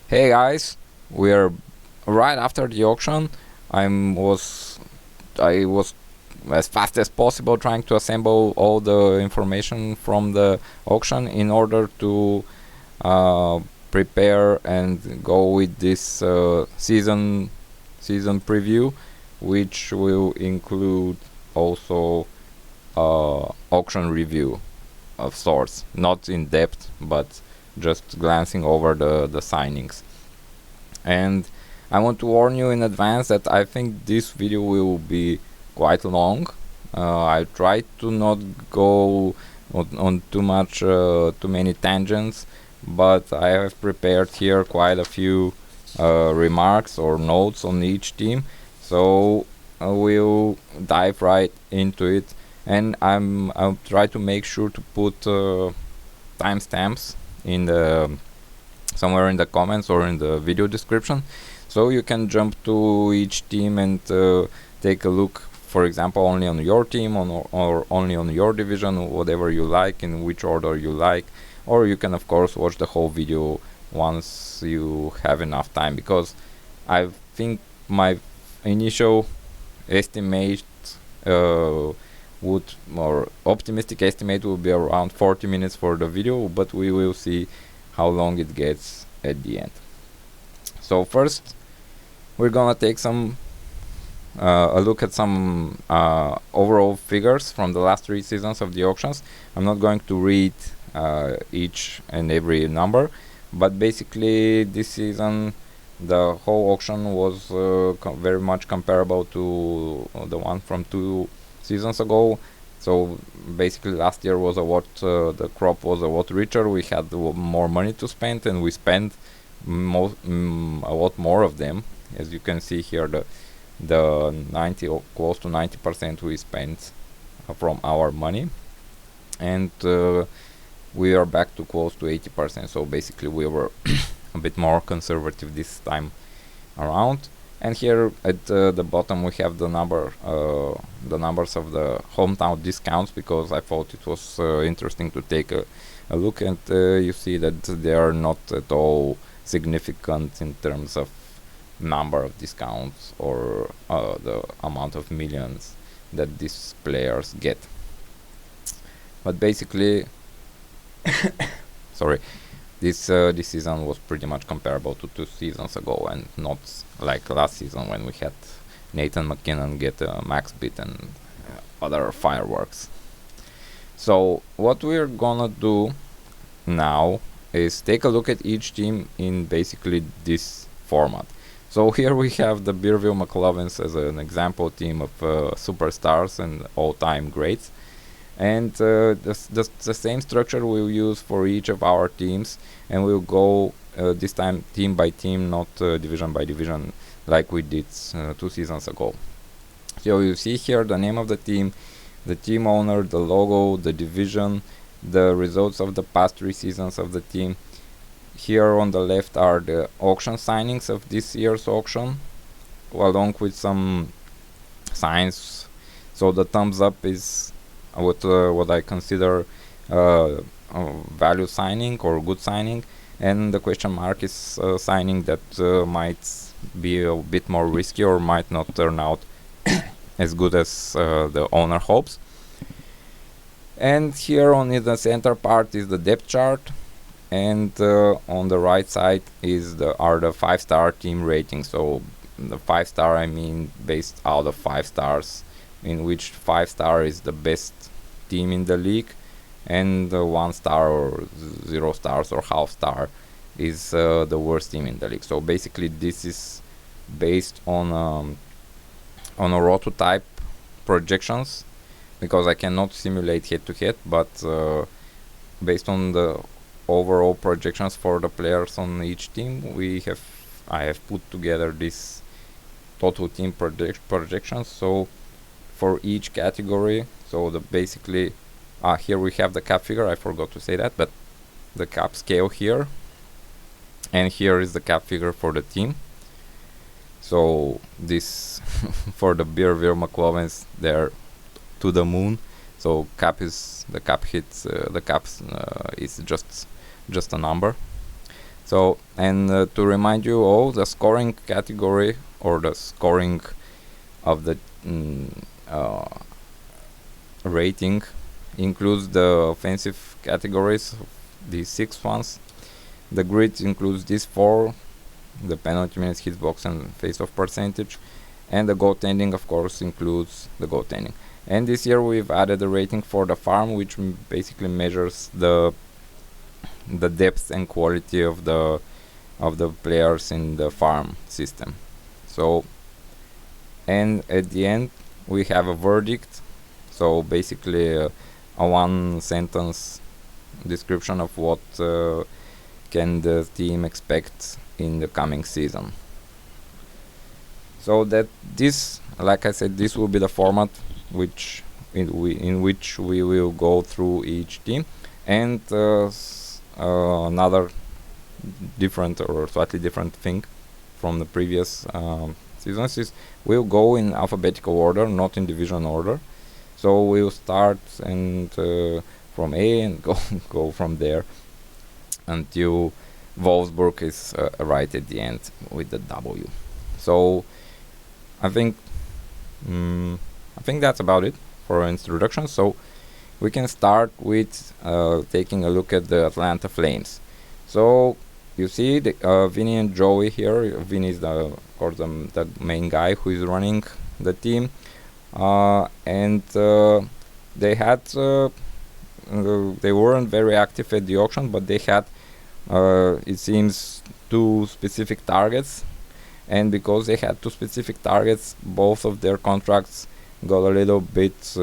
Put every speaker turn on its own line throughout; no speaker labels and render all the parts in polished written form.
Hey guys, we're right after the auction. I was as fast as possible trying to assemble all the information from the auction in order to uh, prepare and go with this season preview, which will include also auction review of sorts, not in depth, but just glancing over the signings. And I want to warn you in advance that I think this video will be quite long. I try to not go on too many tangents, but I have prepared here quite a few remarks or notes on each team. So we'll dive right into it, and I'll try to make sure to put timestamps in the somewhere in the comments or in the video description, so you can jump to each team and take a look, for example, only on your team or only on your division, whatever you like, in which order you like. Or you can of course watch the whole video once you have enough time, because I think my initial estimate would or optimistic estimate will be around 40 minutes for the video, but we will see how long it gets at the end. So first, we're gonna take a look at some overall figures from the last 3 seasons of the auctions. I'm not going to read each and every number, but basically this season the whole auction was very much comparable to the one from 2 seasons ago. So basically last year was the crop was a lot richer. We had more money to spend, and we spent a lot more of them. As you can see here, the 90 or close to 90% we spent from our money, and we are back to close to 80%. So basically we were a bit more conservative this time around. And here at the bottom we have the numbers of the hometown discounts, because I thought it was interesting to take a look, and you see that they are not at all significant in terms of number of discounts or the amount of millions that these players get. But basically, sorry, this season was pretty much comparable to 2 seasons ago, and not like last season when we had Nathan McKinnon get a max bid and other fireworks. So what we're gonna do now is take a look at each team in basically this format. So here we have the Beerville McLovins as an example team of superstars and all-time greats. And the same structure we'll use for each of our teams, and we'll go this time team by team, not division by division like we did 2 seasons ago. So you see here the name of the team owner, the logo, the division, the results of the past 3 seasons of the team. Here on the left are the auction signings of this year's auction, along with some signs. So the thumbs up is what I consider value signing or good signing, and the question mark is signing that might be a bit more risky or might not turn out as good as the owner hopes. And here on the center part is the depth chart, and on the right side are the 5-star team ratings. So the 5-star, I mean based out of 5 stars, in which 5-star is the best team in the league, and 1-star or 0 stars or half-star is the worst team in the league. So basically this is based on a rototype projections, because I cannot simulate head-to-head, but based on the overall projections for the players on each team, I have put together this total team projections. So for each category, so basically here we have the cap figure, I forgot to say that, but the cap scale here, and here is the cap figure for the team. So this for the Beerville McLovins, they're to the moon. So the cap is just a number. So, and to remind you all, the scoring category or the scoring of the rating includes the offensive categories, these 6 ones. The grid includes these 4, the penalty minutes, hit box, and face-off percentage. And the goaltending, of course, includes the goaltending. And this year we've added a rating for the farm, which basically measures the depth and quality of the players in the farm system. So, and at the end we have a verdict. So basically a 1-sentence description of what can the team expect in the coming season. So that this, like I said, this will be the format in which we will go through each team. And another different or slightly different thing from the previous seasons is we'll go in alphabetical order, not in division order. So we'll start and from A and go from there until Wolfsburg is right at the end with the W. So I think that's about it for introduction. So we can start with taking a look at the Atlanta Flames. So you see Vinny and Joey here. Vinny is of course the main guy who is running the team, and they had they weren't very active at the auction, but they had it seems 2 specific targets, and because they had 2 specific targets, both of their contracts got a little bit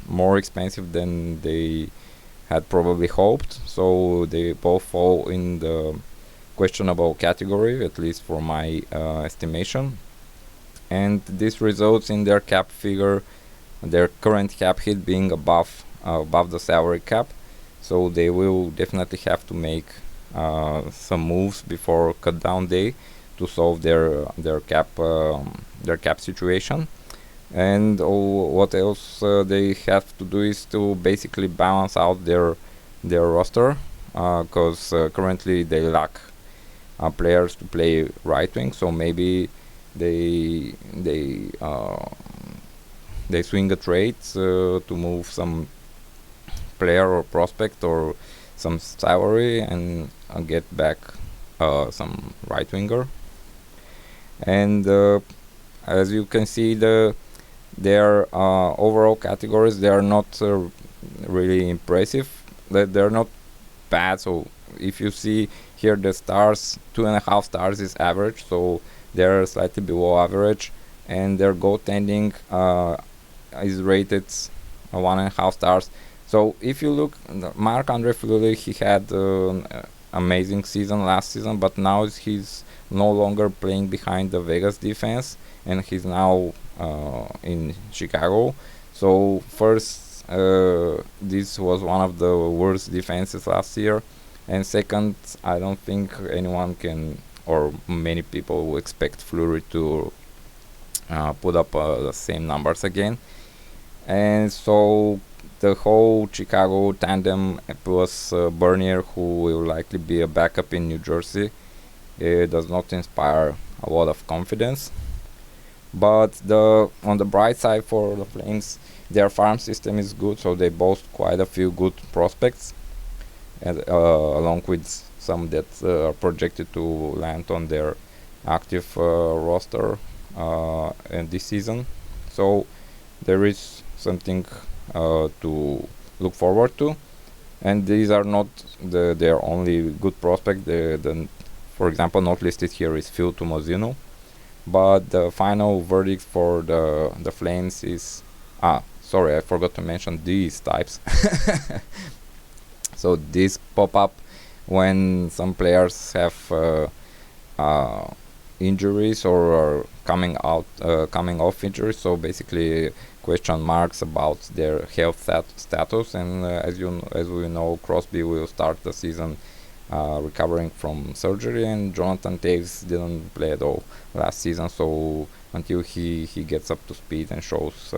more expensive than they had probably hoped. So they both fall in the questionable category, at least for my estimation. And this results in their cap figure, their current cap hit being above the salary cap. So they will definitely have to make some moves before cut down day to solve their cap situation. And what else they have to do is to basically balance out their roster, because currently they lack players to play right wing. So maybe they swing a trade to move some player or prospect or some salary and get back some right winger. And as you can see, their overall categories, they are not really impressive. They're not bad. So if you see here, the stars, 2.5 stars is average, so they're slightly below average. And their goaltending is rated 1.5 stars. So if you look, Marc-Andre Fleury, he had an amazing season last season, but now he's no longer playing behind the Vegas defense, and he's now in Chicago. So first, this was one of the worst defenses last year, and second, I don't think anyone can, or many people will expect Fleury to put up the same numbers again. And so the whole Chicago tandem plus Bernier, who will likely be a backup in New Jersey, does not inspire a lot of confidence. But on the bright side for the Flames, their farm system is good, so they boast quite a few good prospects, and along with some that are projected to land on their active roster this season. So there is something to look forward to, and these are not their only good prospect. For example, not listed here is Phil Tomazino, but the final verdict for the Flames is sorry, I forgot to mention these types. So these pop up when some players have injuries or are coming off injuries. So basically question marks about their health status, and as we know, Crosby will start the season recovering from surgery, and Jonathan Taves didn't play at all last season. So until he gets up to speed and shows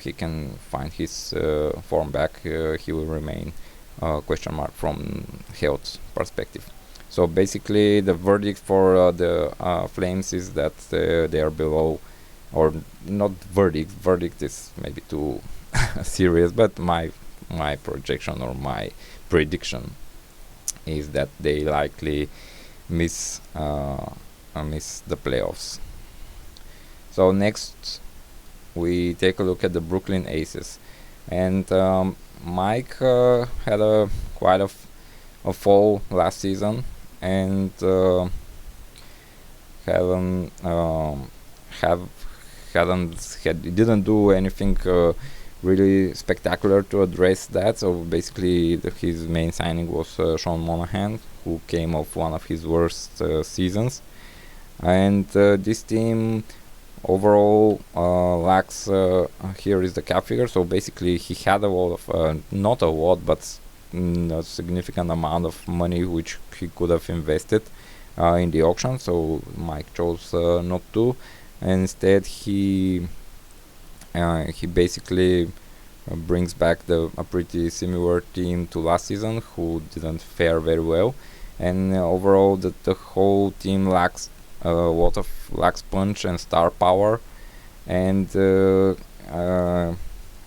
he can find his form back, he will remain question mark from health perspective. So basically, the verdict for the Flames is that they are below, or not verdict. Verdict is maybe too serious, but my projection or my prediction is that they likely miss the playoffs. So next, we take a look at the Brooklyn Aces, and Mike had a quite a fall last season, and haven't didn't do anything really spectacular to address that. So basically, his main signing was Sean Monahan, who came off one of his worst seasons, and this team overall lacks. Here is the cap figure. So basically, he had a lot of not a lot, but a significant amount of money which he could have invested in the auction. So Mike chose not to. And instead, he basically brings back a pretty similar team to last season, who didn't fare very well, and overall the whole team lacks a lot of punch and star power, and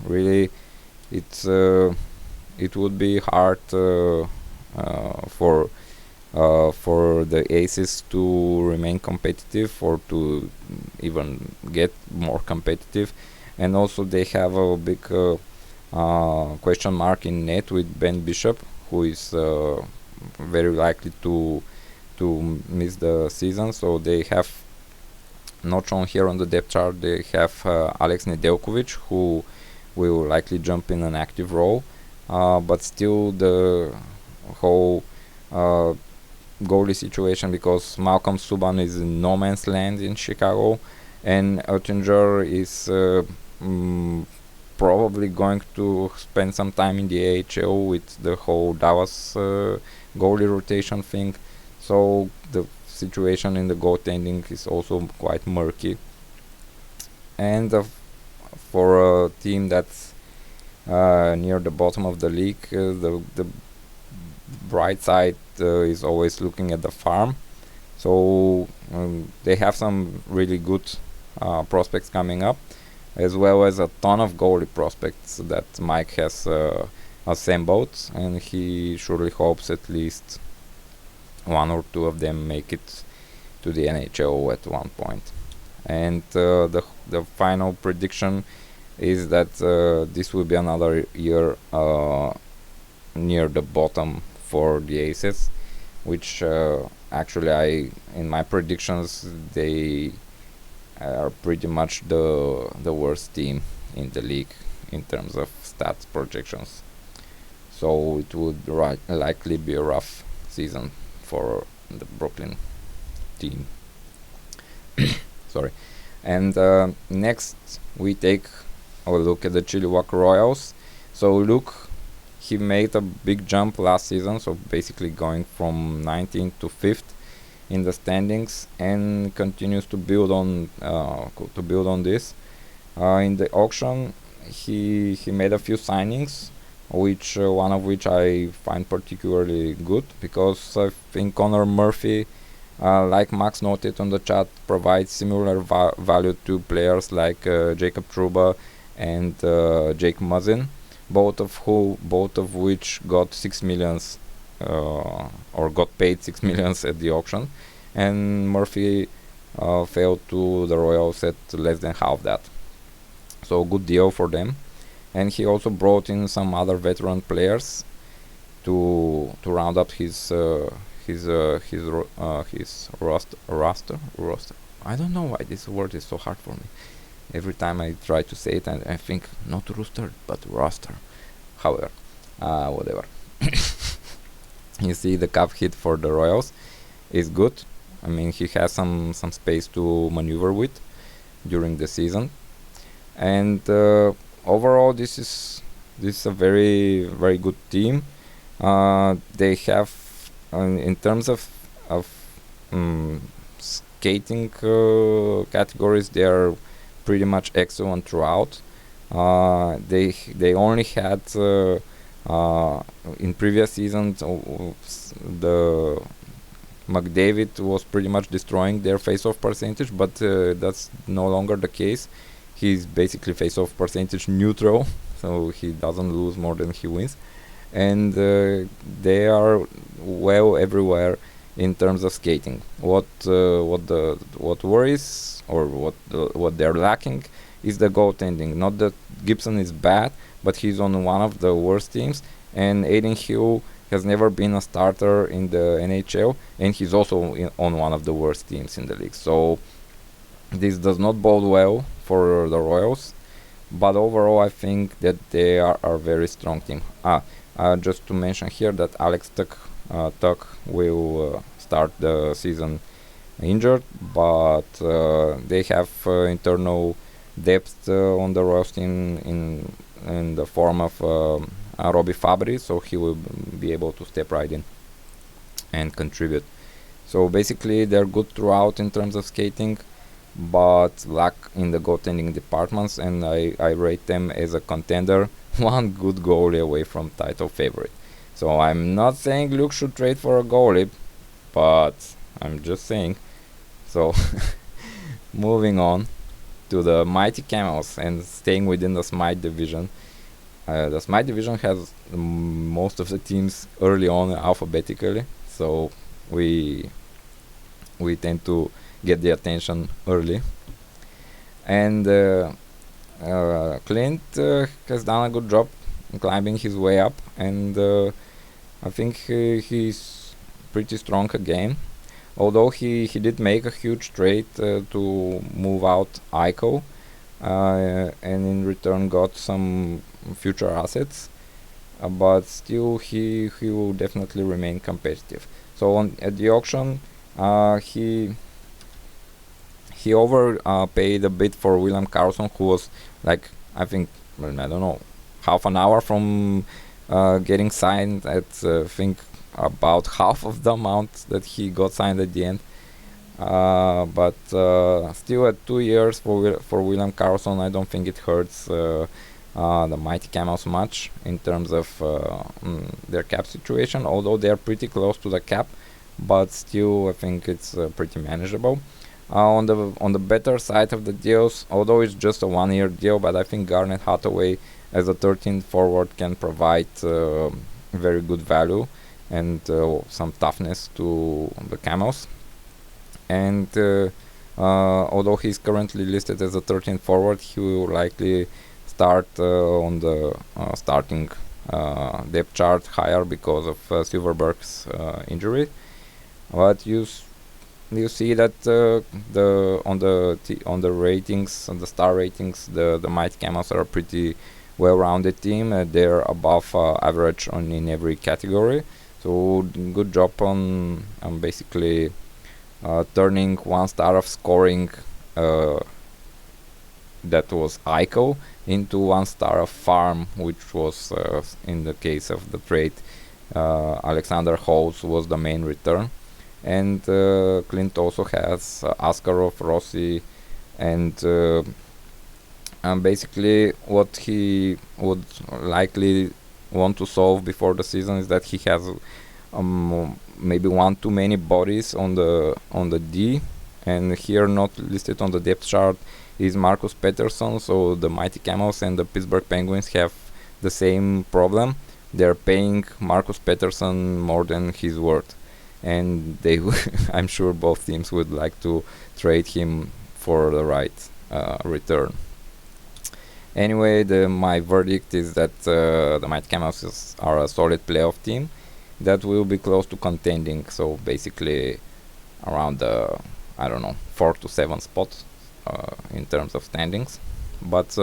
really it would be hard for the Aces to remain competitive or to even get more competitive. And also they have a big question mark in net with Ben Bishop, who is very likely to miss the season. So they have, not shown here on the depth chart, they have Alex Nedeljkovic, who will likely jump in an active role, but still the whole goalie situation, because Malcolm Subban is in no man's land in Chicago, and Oettinger is probably going to spend some time in the AHL with the whole Dallas goalie rotation thing. So the situation in the goaltending is also quite murky. And for a team that's near the bottom of the league, the bright side is always looking at the farm. So they have some really good prospects coming up, as well as a ton of goalie prospects that Mike has assembled, and he surely hopes at least one or two of them make it to the NHL at one point. And the final prediction is that this will be another year near the bottom for the Aces, which actually in my predictions, they are pretty much the worst team in the league in terms of stats projections. So it would likely be a rough season for the Brooklyn team. Sorry. And next we take a look at the Chilliwack Royals. So Luke, he made a big jump last season, so basically going from 19th to 5th in the standings, and continues to build on this. In the auction, he made a few signings, which one of which I find particularly good, because I think Connor Murphy, like Max noted on the chat, provides similar value to players like Jacob Trouba and Jake Muzzin, both of which got 6 millions or got paid 6 millions at the auction, and Murphy fell to the Royals at less than half that. So good deal for them. And he also brought in some other veteran players to round up his roster. I don't know why this word is so hard for me. Every time I try to say it, I think not rooster but roster. However, whatever. You see, the cap hit for the Royals is good. I mean, he has some space to maneuver with during the season, and overall, this is a very, very good team. They have, in terms of skating categories, they are pretty much excellent throughout. They only had in previous seasons the McDavid was pretty much destroying their face-off percentage, but that's no longer the case. He's basically face-off percentage neutral, so he doesn't lose more than he wins. And they are well everywhere in terms of skating. What worries, or what they're lacking, is the goaltending. Not that Gibson is bad, but he's on one of the worst teams, and Aiden Hill has never been a starter in the NHL, and he's also on one of the worst teams in the league. So this does not bode well for the Royals, but overall I think that they are a very strong team. Just to mention here that Alex Tuck will start the season injured, but they have internal depth on the Royals team in the form of Robbie Fabry, so he will be able to step right in and contribute. So basically they're good throughout in terms of skating, but lack in the goaltending departments, and I rate them as a contender, one good goalie away from title favorite. So I'm not saying Luke should trade for a goalie, but I'm just saying. So moving on to the mighty Camels and staying within the Smite division. The Smite division has most of the teams early on alphabetically, so we tend to get the attention early. And Clint has done a good job climbing his way up, and I think he's pretty strong again. Although he did make a huge trade to move out Ico, and in return got some future assets, but still he will definitely remain competitive. So at the auction, he overpaid a bit for William Karlsson, who was like, I think, I don't know, half an hour from getting signed at I think about half of the amount that he got signed at the end. But still, at 2 years for William Karlsson, I don't think it hurts the mighty Camels much in terms of their cap situation, although they are pretty close to the cap, but still I think it's pretty manageable. On the better side of the deals, although it's just a 1-year deal, but I think Garnet Hathaway as a 13th forward can provide very good value and some toughness to the Camels. And although he's currently listed as a 13th forward, he will likely start on the starting depth chart higher because of Silverberg's injury. But you see that on the ratings, on the star ratings, the Mighty Camels are a pretty well-rounded team. They're above average in every category. So good job on basically turning 1 star of scoring that was Eichel into 1 star of farm, which was in the case of the trade Alexander Holtz was the main return. And Clint also has Askarov, Rossi, and basically what he would likely want to solve before the season is that he has maybe 1 too many bodies on the D, and here not listed on the depth chart is Marcus Pettersson. So the Mighty Camels and the Pittsburgh Penguins have the same problem. They're paying Marcus Pettersson more than he's worth, and they I'm sure both teams would like to trade him for the right return. Anyway, my verdict is that the Mighty Camels are a solid playoff team that will be close to contending, so basically around the 4 to 7 spots in terms of standings, but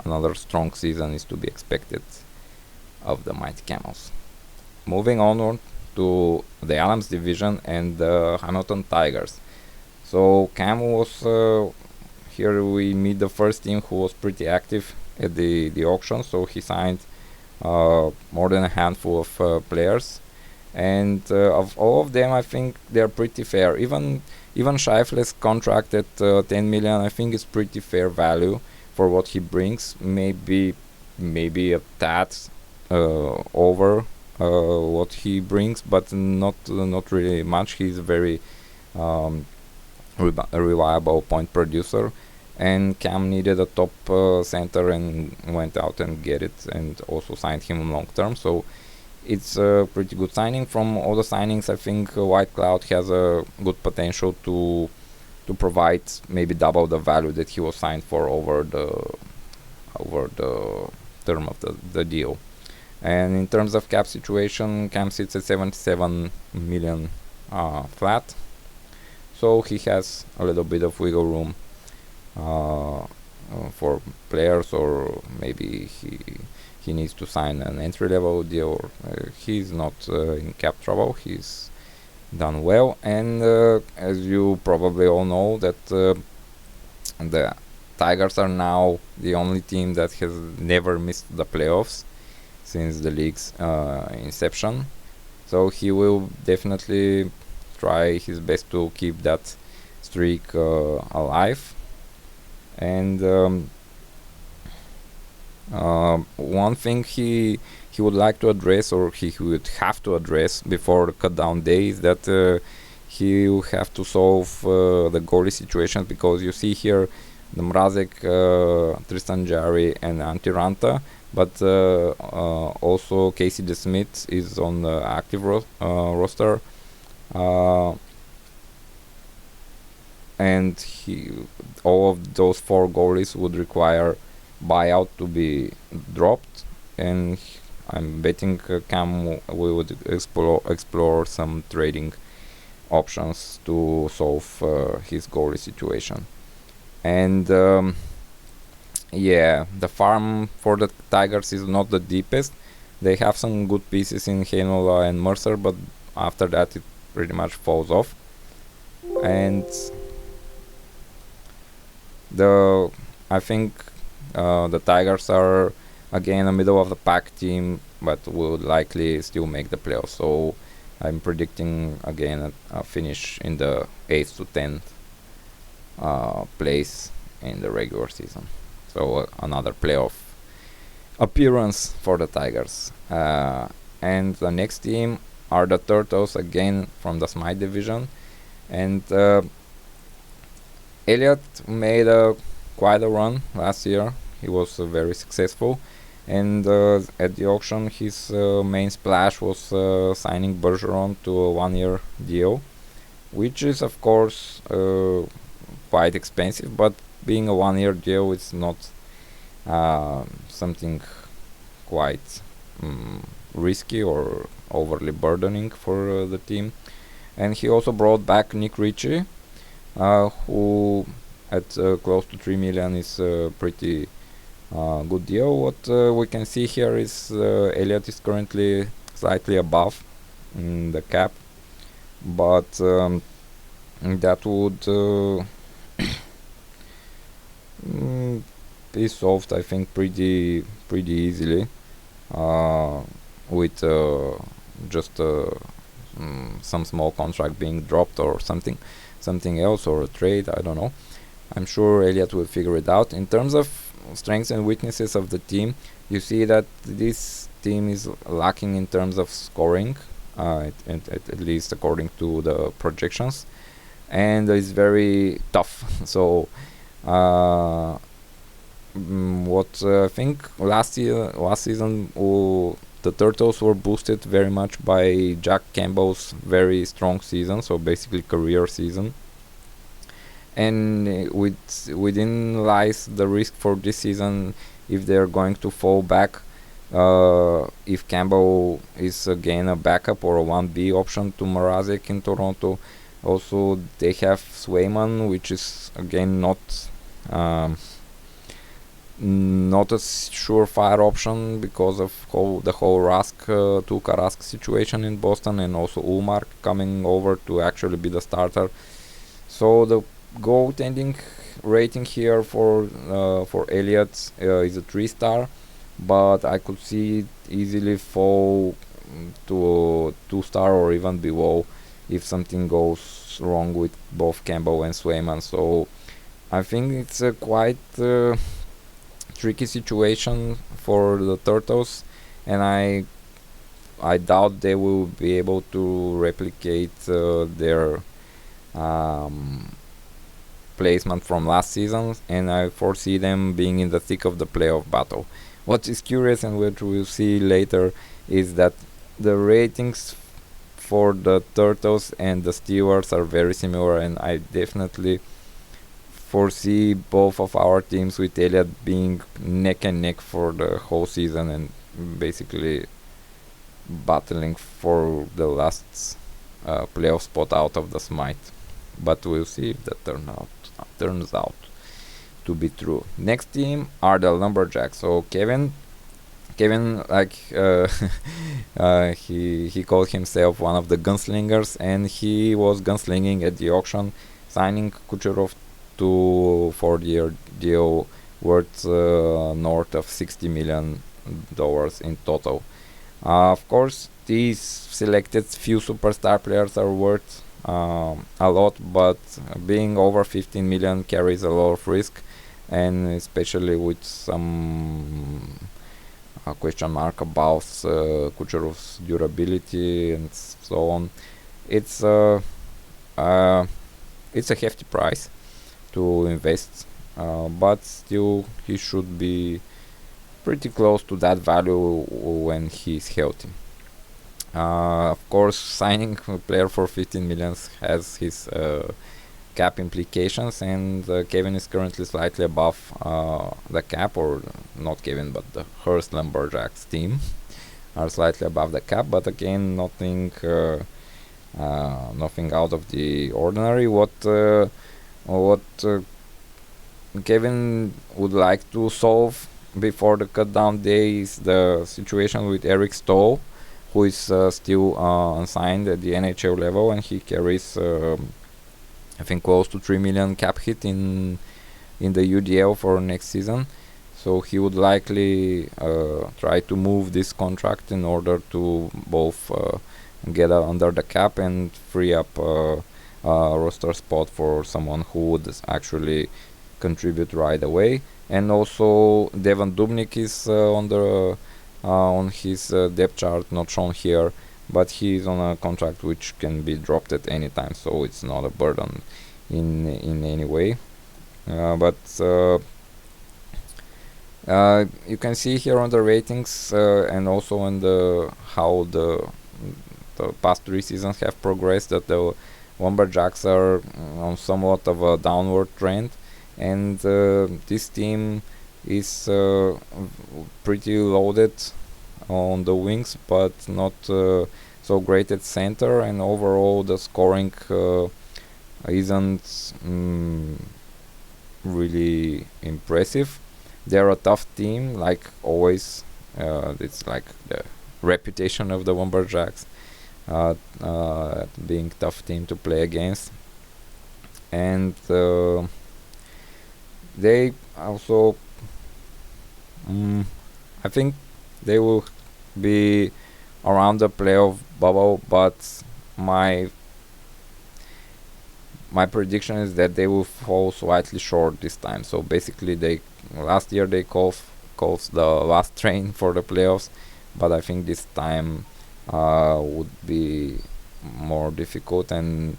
another strong season is to be expected of the Mighty Camels. Moving onward to the Adams division and the Hamilton Tigers. So Cam was here we meet the first team who was pretty active at the auction, so he signed more than a handful of players, and of all of them I think they're pretty fair. Even Scheifele's contract at 10 million I think is pretty fair value for what he brings, maybe a tad over what he brings, but not really much. He's a very reliable point producer, and Cam needed a top center and went out and get it, and also signed him long term. So it's a pretty good signing. From all the signings, I think White Cloud has a good potential to provide maybe double the value that he was signed for over the term of the deal. And in terms of cap situation, Cam sits at 77 million flat, so he has a little bit of wiggle room for players, or maybe he needs to sign an entry level deal. He's not in cap trouble. He's done well, and as you probably all know, that the Tigers are now the only team that has never missed the playoffs since the league's inception. So he will definitely try his best to keep that streak alive. And one thing he would like to address, or he would have to address before the cut-down day, is that he will have to solve the goalie situation, because you see here the Mrazek, Tristan Jarry and Antiranta, but also Casey DeSmith is on the active roster, and all of those 4 goalies would require buyout to be dropped, and I'm betting Cam we would explore some trading options to solve his goalie situation. And yeah, the farm for the Tigers is not the deepest. They have some good pieces in Heinola and Mercer, but after that it pretty much falls off. And I think the Tigers are again a middle of the pack team, but will likely still make the playoffs. So I'm predicting again a finish in the 8th to 10th place in the regular season. So another playoff appearance for the Tigers. And the next team are the Turtles, again from the Smite division. And Elliot made quite a run last year. He was very successful, and at the auction his main splash was signing Bergeron to a 1-year deal, which is of course quite expensive, but being a 1-year deal, it's not something quite risky or overly burdening for the team. And he also brought back Nick Ritchie, who at close to 3 million is a pretty good deal. What we can see here is Elliot is currently slightly above the cap, but that would be solved, I think, pretty easily with just some small contract being dropped or something else, or a trade. I don't know. I'm sure Elliot will figure it out. In terms of strengths and weaknesses of the team, you see that this team is lacking in terms of scoring, at least according to the projections, and it's very tough. So what I think last season the Turtles were boosted very much by Jack Campbell's very strong season, so basically career season. And within lies the risk for this season, if they're going to fall back, if Campbell is again a backup or a 1B option to Mrazek in Toronto. Also they have Swayman, which is again not a surefire option because of the whole Tuukka Rask situation in Boston, and also Ullmark coming over to actually be the starter. So the goaltending rating here for Elliott is a 3-star, but I could see it easily fall to a 2-star or even below if something goes wrong with both Campbell and Swayman. So I think it's a quite tricky situation for the Turtles, and I I doubt they will be able to replicate their placement from last season, and I foresee them being in the thick of the playoff battle. What is curious, and which we'll see later, is that the ratings for the Turtles and the Steelers are very similar, and I definitely foresee both of our teams with Elliott being neck and neck for the whole season and basically battling for the last playoff spot out of the Smite. But we'll see if that turns out to be true. Next team are the Lumberjacks. So Kevin, like he called himself one of the gunslingers, and he was gunslinging at the auction, signing Kucherov to 4-year deal worth north of $60 million in total. Of course, these selected few superstar players are worth a lot, but being over 15 million carries a lot of risk, and especially with some question mark about Kucherov's durability and so on. It's a hefty price to invest, but still he should be pretty close to that value when he's healthy. Of course, signing a player for 15 million has his cap implications, and Kevin is currently slightly above the cap, or not Kevin, but the Hearst Lumberjacks team are slightly above the cap, but again, nothing out of the ordinary. What Kevin would like to solve before the cutdown day is the situation with Eric Stoll, who is still unsigned at the NHL level, and he carries I think close to 3 million cap hit in the UDL for next season. So he would likely try to move this contract in order to both get under the cap and free up a roster spot for someone who would actually contribute right away. And also Devon Dubnyk is on his depth chart, not shown here, but he's on a contract which can be dropped at any time, so it's not a burden in any way. But you can see here on the ratings and also on how the past 3 seasons have progressed, that the Lumberjacks are on somewhat of a downward trend, and this team is pretty loaded on the wings, but not so great at center, and overall the scoring isn't really impressive. They're a tough team, like always. It's like the reputation of the Lumberjacks, being tough team to play against, and they also I think they will be around the playoff bubble, but my prediction is that they will fall slightly short this time. So basically, last year they called the last train for the playoffs, but I think this time would be more difficult. And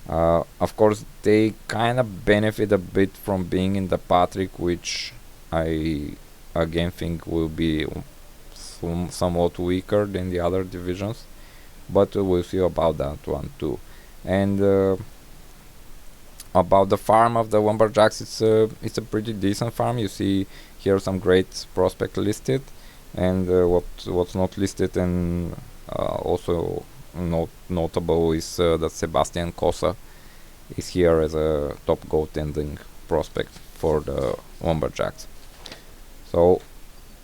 of course, they kind of benefit a bit from being in the Patrick, which I again think will be somewhat weaker than the other divisions, but we'll see about that one too. And about the farm of the Lumberjacks, it's a pretty decent farm. You see here some great prospect listed, and what's not listed and also notable is that Sebastian Cosa is here as a top goaltending prospect for the Lumberjacks. So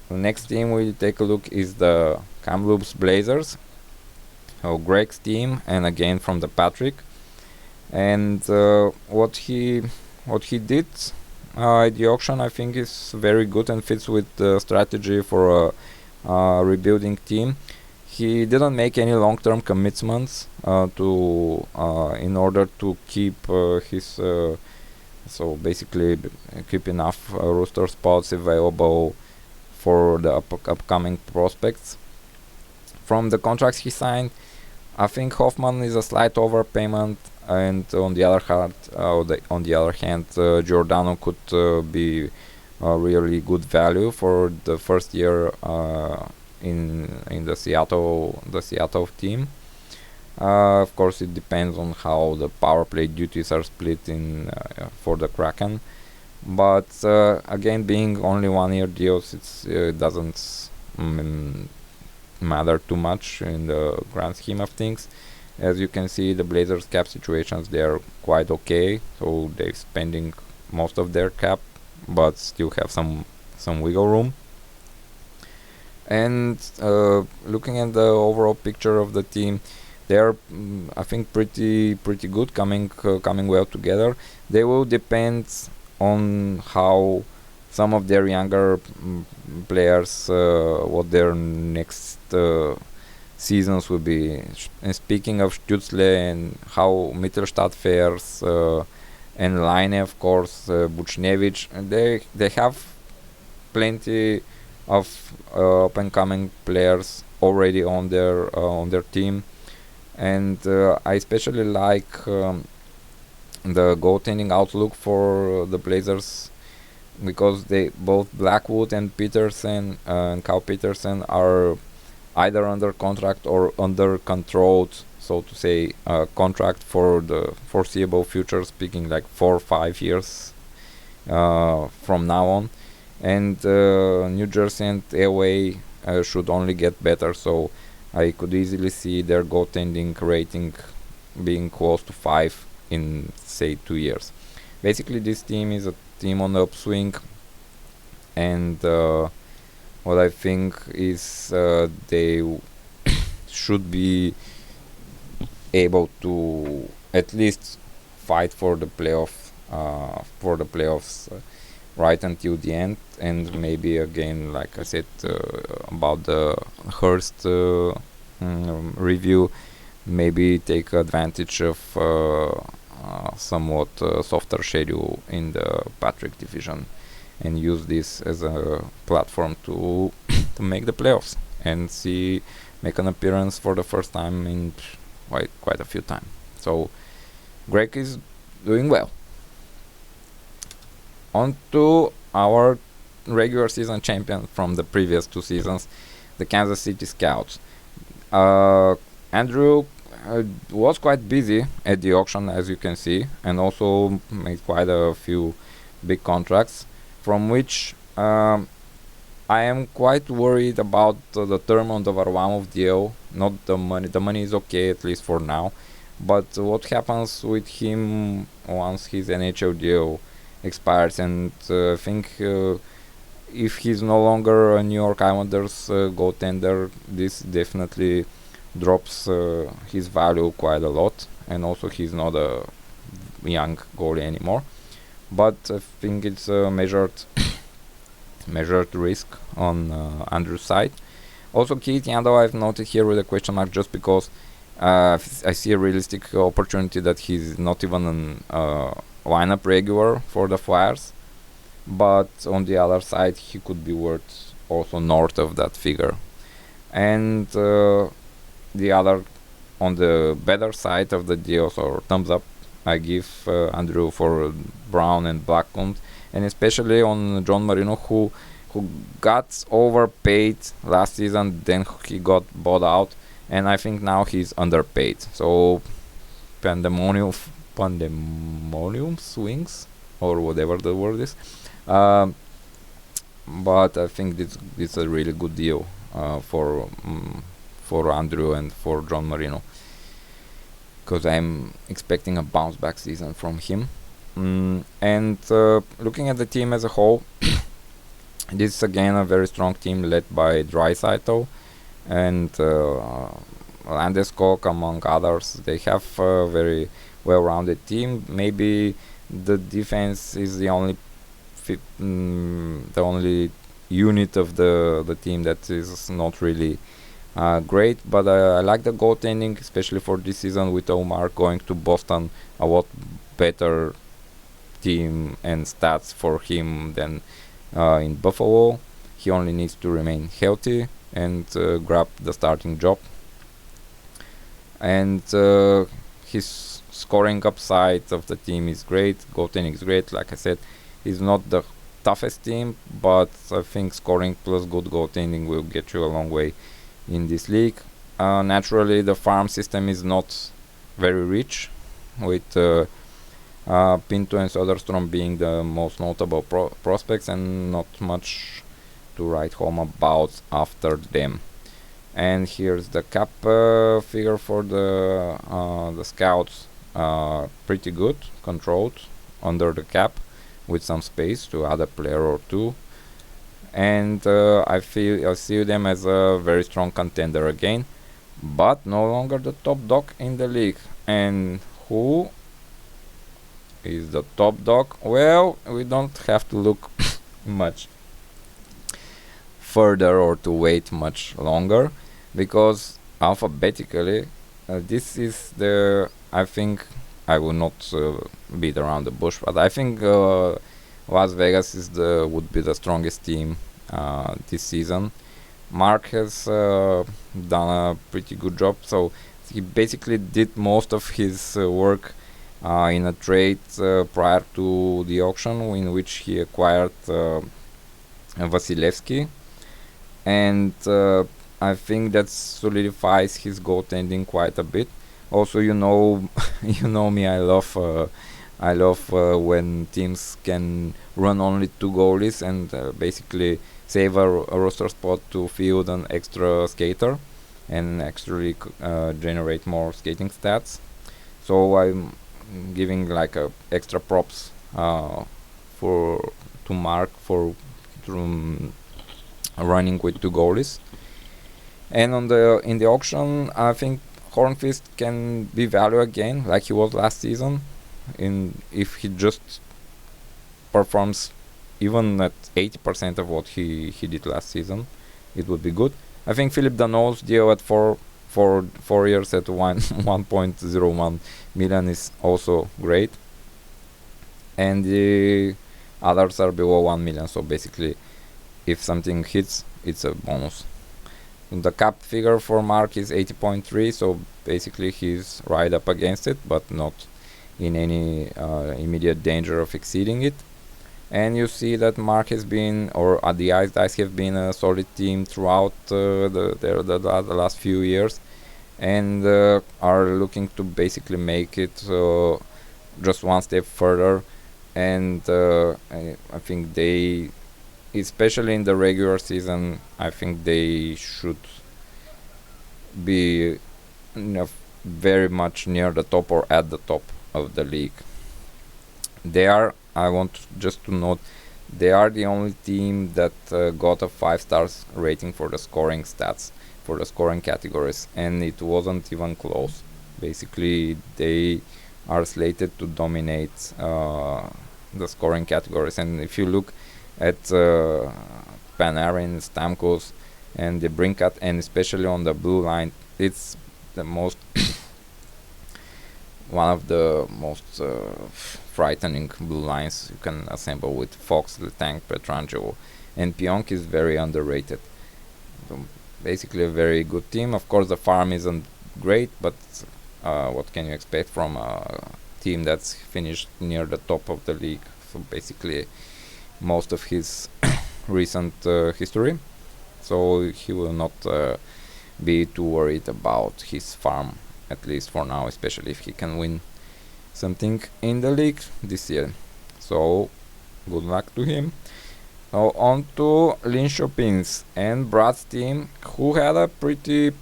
the next team we take a look is the Kamloops Blazers. So Greg's team, and again from the Patrick. And what he did at the auction, I think, is very good and fits with the strategy for a rebuilding team. He didn't make any long-term commitments in order to keep his so basically keep enough roster spots available for the upcoming prospects. from the contracts he signed, I think Hoffman is a slight overpayment, and on the other hand, Giordano could be a really good value for the first year in the Seattle team. Of course, it depends on how the power play duties are split in for the Kraken. But again, being only 1 year deals, it doesn't matter too much in the grand scheme of things. As you can see, the Blazers cap situations, they are quite okay, so they're spending most of their cap but still have some wiggle room. And looking at the overall picture of the team, they are I think pretty good, coming well together. They will depend on how some of their younger players, what their next seasons will be. And speaking of Stützle and how Mittelstadt fares, and Line, of course, Buchnevich, they have plenty of up-and-coming players already on their team, and I especially like the goaltending outlook for the Blazers, because they both Blackwood and Peterson and Kyle Peterson are either under contract or under controlled, so to say, contract for the foreseeable future, speaking like 4 or 5 years from now on. And New Jersey and LA should only get better, so I could easily see their goaltending rating being close to 5 in, say, 2 years. Basically, this team is a team on the upswing, and what I think is they should be able to at least fight for the playoffs right until the end, and maybe again, like I said about the Hearst review, maybe take advantage of somewhat softer schedule in the Patrick division and use this as a platform to to make the playoffs and make an appearance for the first time in quite a few times. So Greg is doing well. On to our regular season champion from the previous 2 seasons, the Kansas City Scouts. Andrew was quite busy at the auction, as you can see, and also made quite a few big contracts, from which I am quite worried about the term on the Varlamov deal. Not the money. The money is okay, at least for now. But what happens with him once his NHL deal expires? And I think if he's no longer a New York Islanders goaltender, this definitely drops his value quite a lot. And also, he's not a young goalie anymore. But I think it's a measured risk on Andrew's side. Also, Keith Yandel I've noted here with a question mark, just because I see a realistic opportunity that he's not even an lineup regular for the Flyers, but on the other side he could be worth also north of that figure. And the other, on the better side of the deals, or thumbs up, I give Andrew for Brown and Blacklund, and especially on John Marino, who got overpaid last season, then he got bought out, and I think now he's underpaid. So pandemonium swings, or whatever the word is. But I think this is a really good deal for Andrew and for John Marino, because I'm expecting a bounce back season from him. And looking at the team as a whole, this is again a very strong team led by Draisaitl and Landeskog, among others. They have a very well-rounded team. Maybe the defense is the only unit of the team that is not really great, but I like the goaltending, especially for this season, with Omar going to Boston. A lot better team and stats for him than in Buffalo. He only needs to remain healthy, and grab the starting job. And his scoring upside of the team is great. Goaltending is great. Like I said, he's not the toughest team, but I think scoring plus good goaltending will get you a long way in this league. Naturally, the farm system is not very rich, with Pinto and Söderström being the most notable prospects, and not much to write home about after them. And here's the cap figure for the scouts. Pretty good, controlled under the cap, with some space to add a player or two. And I see them as a very strong contender again, but no longer the top dog in the league. And who is the top dog? Well, we don't have to look much further or to wait much longer, because alphabetically this is the, I think, I will not beat around the bush, but I think Las Vegas would be the strongest team this season. Mark has done a pretty good job, so he basically did most of his work in a trade prior to the auction, in which he acquired Vasilevsky, and I think that solidifies his goaltending quite a bit. Also, you know me, I love when teams can run only 2 goalies and basically save a roster spot to field an extra skater and actually generate more skating stats. So I'm giving like extra props to Mark for running with 2 goalies. And in the auction, I think Hornqvist can be value again, like he was last season. If he just performs even at 80% of what he did last season, it would be good. I think Philip Danault's deal at 4 years at 1.01 million is also great, and the others are below 1 million. So basically, if something hits, it's a bonus. The cap figure for Mark is 80.3, so basically he's right up against it, but not in any immediate danger of exceeding it. And you see that Mark has been, or the Ice Dice have been, a solid team throughout the last few years, and are looking to basically make it just one step further. And I think they, especially in the regular season, I think they should be very much near the top or at the top of the league. They are, I want just to note, they are the only team that got a 5 stars rating for the scoring stats, for the scoring categories, and it wasn't even close. Basically, they are slated to dominate the scoring categories. And if you look at Panarin, Stamkos, and the Brinkat, and especially on the blue line, it's the most one of the most frightening blue lines you can assemble, with Fox, Letang, Pietrangelo, and Pionk is very underrated. So basically a very good team. Of course, the farm isn't great, but what can you expect from a team that's finished near the top of the league? So basically most of his recent history. So he will not be too worried about his farm, at least for now, especially if he can win something in the league this year. So good luck to him. Now on to Lynch Open's and Brad's team, who had a pretty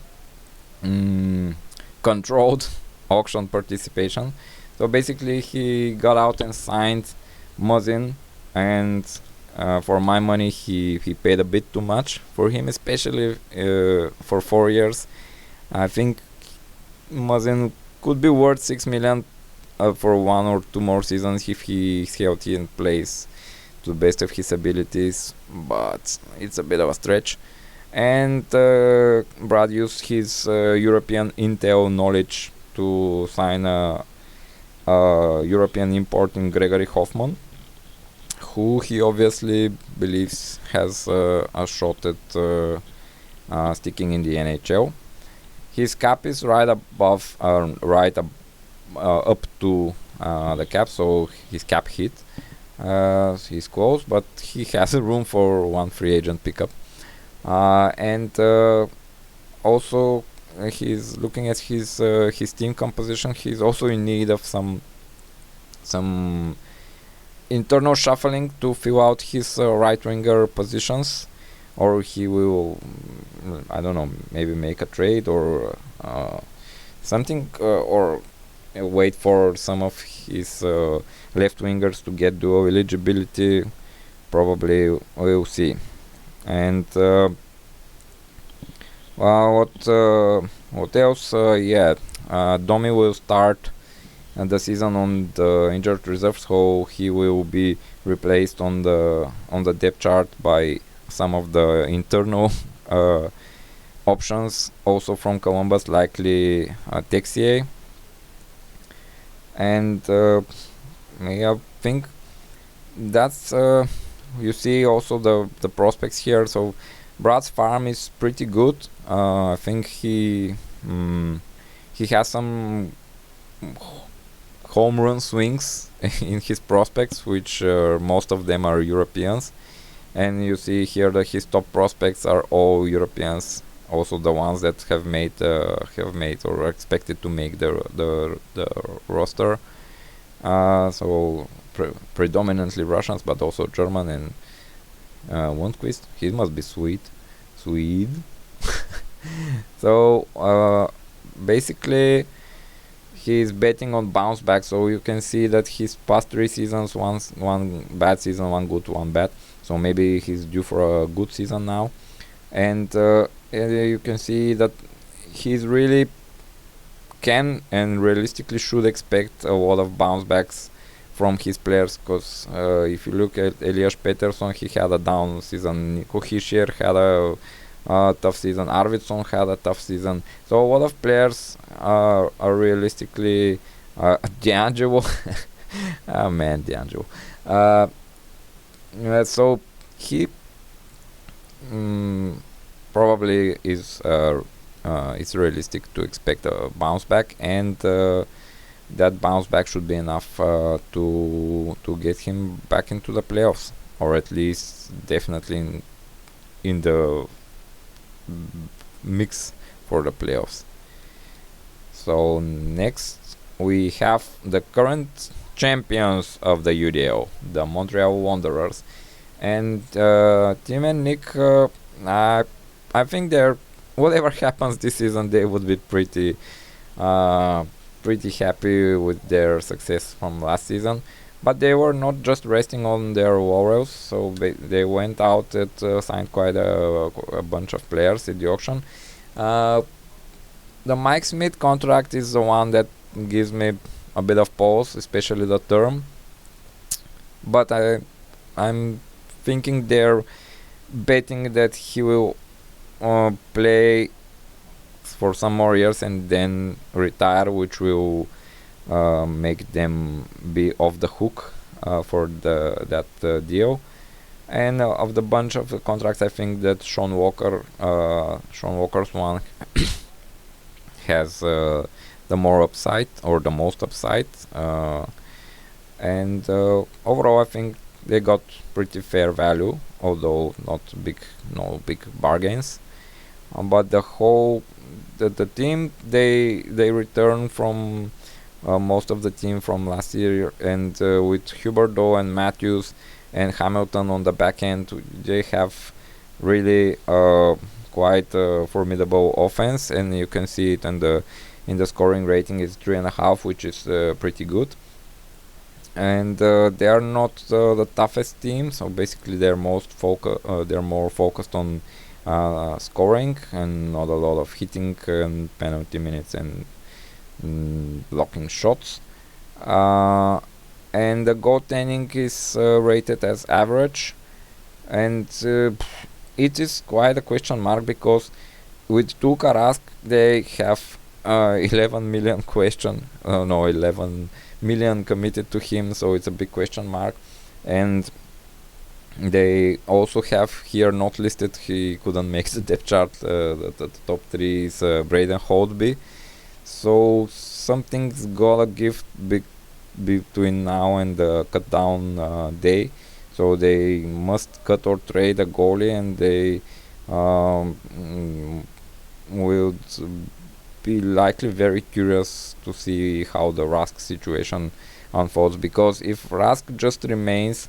controlled auction participation. So basically he got out and signed Muzzin, and for my money he paid a bit too much for him, especially for 4 years. I think Muzzin could be worth 6 million for 1 or 2 more seasons if he is healthy and plays to the best of his abilities, but it's a bit of a stretch. And Brad used his European intel knowledge to sign a European import in Gregory Hoffman, who he obviously believes has a shot at sticking in the NHL. His cap is right above, up to the cap, so his cap hit. He's close, but he has a room for one free agent pickup. And also, he's looking at his team composition. He's also in need of some internal shuffling to fill out his right winger positions, or he will, I don't know, maybe make a trade or something, or wait for some of his left wingers to get dual eligibility. Probably we'll see. And what else? Domi will start the season on the injured reserve, so he will be replaced on the depth chart by some of the internal options, also from Columbus, likely Texier. And I think that's you see also the prospects here. So Brad's farm is pretty good. I think he has some home run swings in his prospects, which most of them are Europeans. And you see here that his top prospects are all Europeans, also the ones that have made or are expected to make the roster. So predominantly Russians, but also German and Lundqvist. He must be Swede. So basically, he's betting on bounce back. So you can see that his past 3 seasons, one bad season, one good, one bad. So maybe he's due for a good season now. And you can see that he's really can and realistically should expect a lot of bounce backs from his players, because if you look at Elias Pettersson, he had a down season. Nico Hischier had a tough season. Arvidsson had a tough season. So a lot of players are realistically D'Angelo. Oh man, D'Angelo. So he probably is it's realistic to expect a bounce back, and that bounce back should be enough to get him back into the playoffs, or at least definitely in the mix for the playoffs. So next we have the current champions of the UDL, the Montreal Wanderers, and Tim and Nick. I think they're, whatever happens this season, they would be pretty happy with their success from last season. But they were not just resting on their laurels, so they went out and signed quite a bunch of players in the auction. The Mike Smith contract is the one that gives me a bit of pause, especially the term. But I'm thinking they're betting that he will play for some more years and then retire, which will make them be off the hook for that deal. And of the bunch of the contracts, I think that Sean Walker's one has the more upside, or the most upside. And overall, I think they got pretty fair value, although no big bargains. But the team, they return from most of the team from last year, and with Huberdeau and Matthews and Hamilton on the back end, they have really quite a formidable offense, and you can see it in the scoring rating is 3.5, which is pretty good. And they are not the toughest team, so basically they're more focused on scoring and not a lot of hitting and penalty minutes and blocking shots. And the goaltending is rated as average, and it is quite a question mark, because with Tuukka Rask they have 11 million committed to him, so it's a big question mark. And They also have here not listed, he couldn't make the depth chart, the top 3 is Braden Holtby. So something's gotta give between now and the cut down day. So they must cut or trade a goalie, and they will be likely very curious to see how the Rask situation unfolds, because if Rask just remains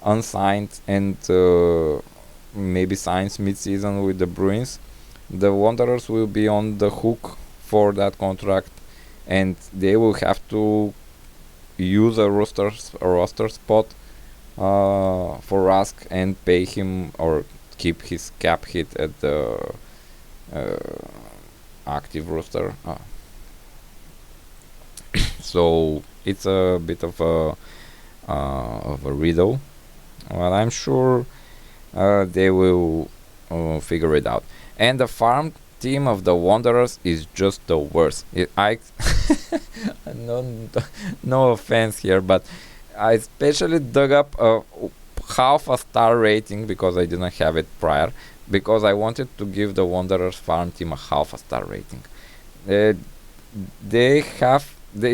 unsigned and maybe signs mid-season with the Bruins, the Wanderers will be on the hook for that contract, and they will have to use a roster spot for Rask and pay him or keep his cap hit at the active roster. So it's a bit of a riddle. Well, I'm sure they will figure it out. And the farm team of the Wanderers is just the worst. No offense here, but I especially dug up a half a star rating because I didn't have it prior, because I wanted to give the Wanderers farm team a half a star rating. They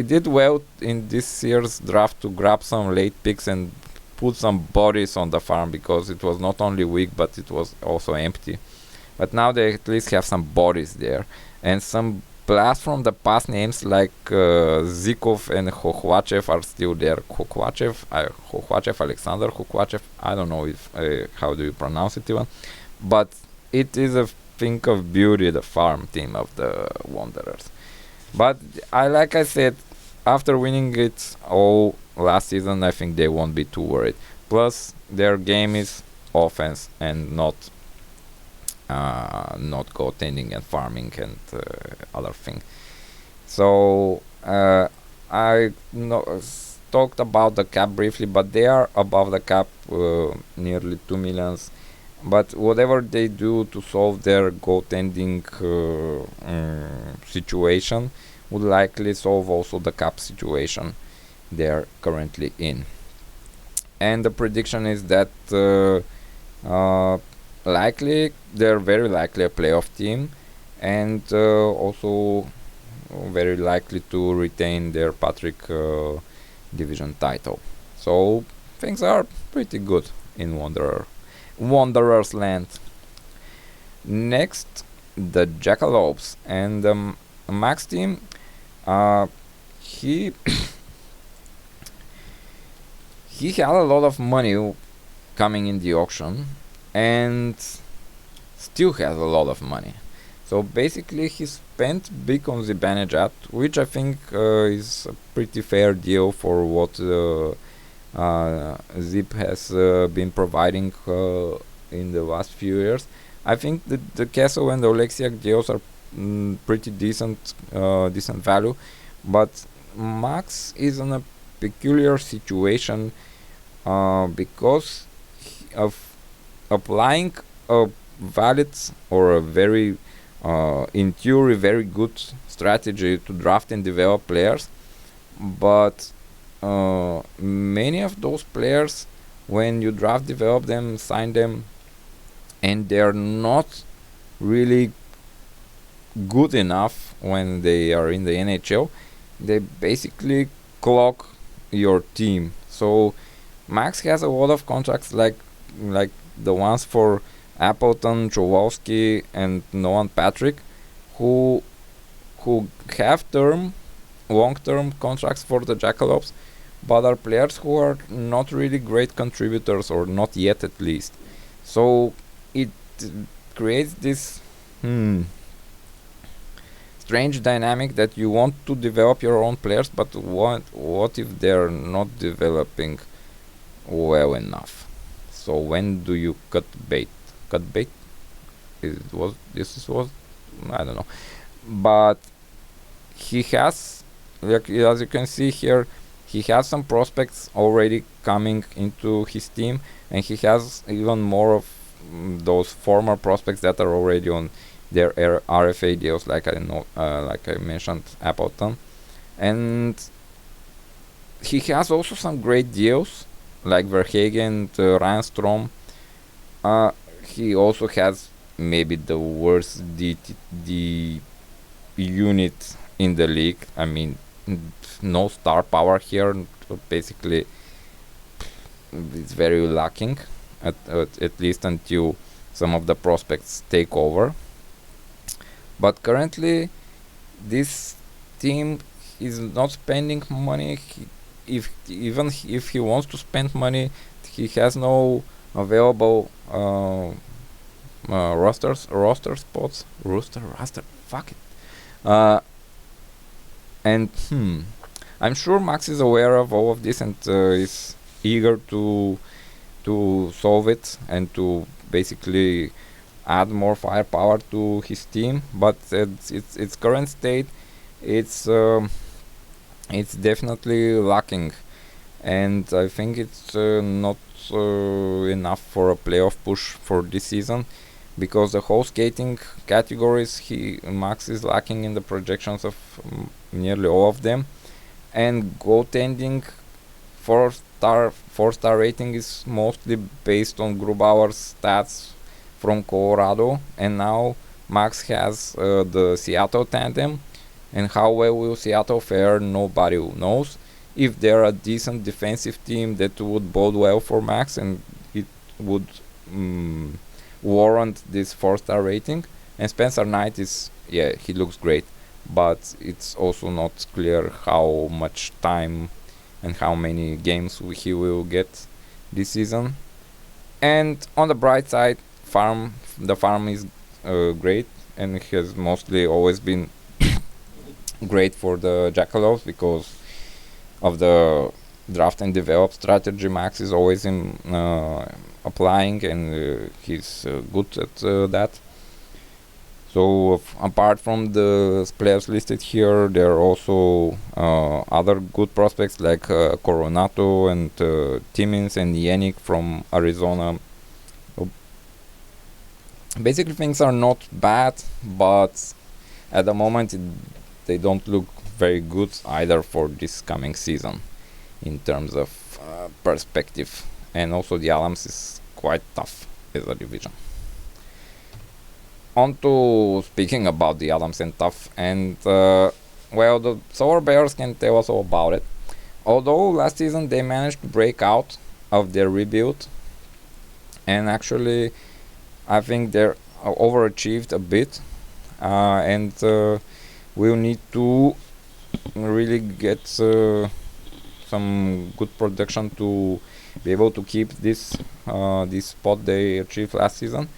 did well in this year's draft to grab some late picks and put some bodies on the farm, because it was not only weak but it was also empty. But now they at least have some bodies there, and some blast from the past names like Zykov and Khokhvachev are still there. Khokhvachev, Alexander Khokhvachev, I don't know if how do you pronounce it even, but it is a thing of beauty, the farm team of the Wanderers. But like I said, after winning it all last season, I think they won't be too worried. Plus, their game is offense and not goaltending and farming and other thing. So I talked about the cap briefly, but they are above the cap, nearly 2 millions. But whatever they do to solve their goaltending situation would likely solve also the cap situation they're currently in. And the prediction is that they're very likely a playoff team, and also very likely to retain their Patrick division title. So things are pretty good in Wanderers land. Next, the Jackalopes, and Max team. He he had a lot of money coming in the auction, and still has a lot of money. So basically, he spent big on Zibanejad, which I think is a pretty fair deal for what Zip has been providing in the last few years. I think the Castle and the Oleksiak deals are pretty decent value, but Max is in a peculiar situation because of applying a valid or a very in theory very good strategy to draft and develop players, but many of those players, when you draft, develop them, sign them, and they're not really good enough when they are in the NHL, they basically clog your team. So Max has a lot of contracts like the ones for Appleton, Chowalski, and Nolan Patrick, who have long-term contracts for the Jackalopes, but are players who are not really great contributors, or not yet at least. So it creates this strange dynamic that you want to develop your own players, but what if they're not developing well enough? So when do you cut bait? This was I don't know, but he has, like, as you can see here, he has some prospects already coming into his team, and he has even more of those former prospects that are already on their RFA deals, like I mentioned, Appleton, and he has also some great deals like Verhagen, Reinstrom. He also has maybe the worst the unit in the league. I mean, no star power here. Basically, it's very lacking, at least until some of the prospects take over. But currently, this team is not spending money. Even if he wants to spend money, he has no available roster spots. Roster. Fuck it. And I'm sure Max is aware of all of this and is eager to solve it and to basically add more firepower to his team. But its current state, it's definitely lacking, and I think it's not enough for a playoff push for this season, because the whole skating categories Max is lacking in the projections of nearly all of them, and goaltending four-star rating is mostly based on Grubauer's stats from Colorado, and now Max has the Seattle tandem, and how well will Seattle fare, nobody knows. If they're a decent defensive team, that would bode well for Max, and it would warrant this 4-star rating. And Spencer Knight he looks great, but it's also not clear how much time and how many games he will get this season. And on the bright side, the farm is great, and it has mostly always been great for the Jackalopes because of the draft and develop strategy Max is always applying, and he's good at that. So apart from the players listed here, there are also other good prospects like Coronato and Timmins and Yannick from Arizona. So basically things are not bad, but at the moment they don't look very good either for this coming season in terms of perspective. And also the Alums is quite tough as a division. On to speaking about the Alums and tough, and the Sour Bears can tell us all about it. Although last season they managed to break out of their rebuild, and actually I think they're overachieved a bit, and we'll need to really get some good production to be able to keep this spot they achieved last season.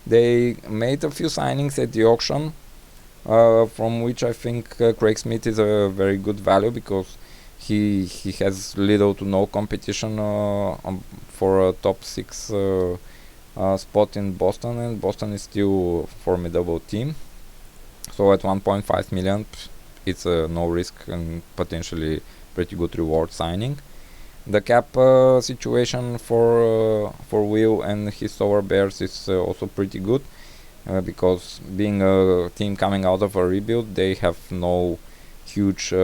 They made a few signings at the auction, from which I think Craig Smith is a very good value, because he has little to no competition for a top 6 spot in Boston, and Boston is still a formidable team. So at 1.5 million, it's a no risk and potentially pretty good reward signing. The cap situation for Will and his Sour Bears is also pretty good, because being a team coming out of a rebuild, they have no huge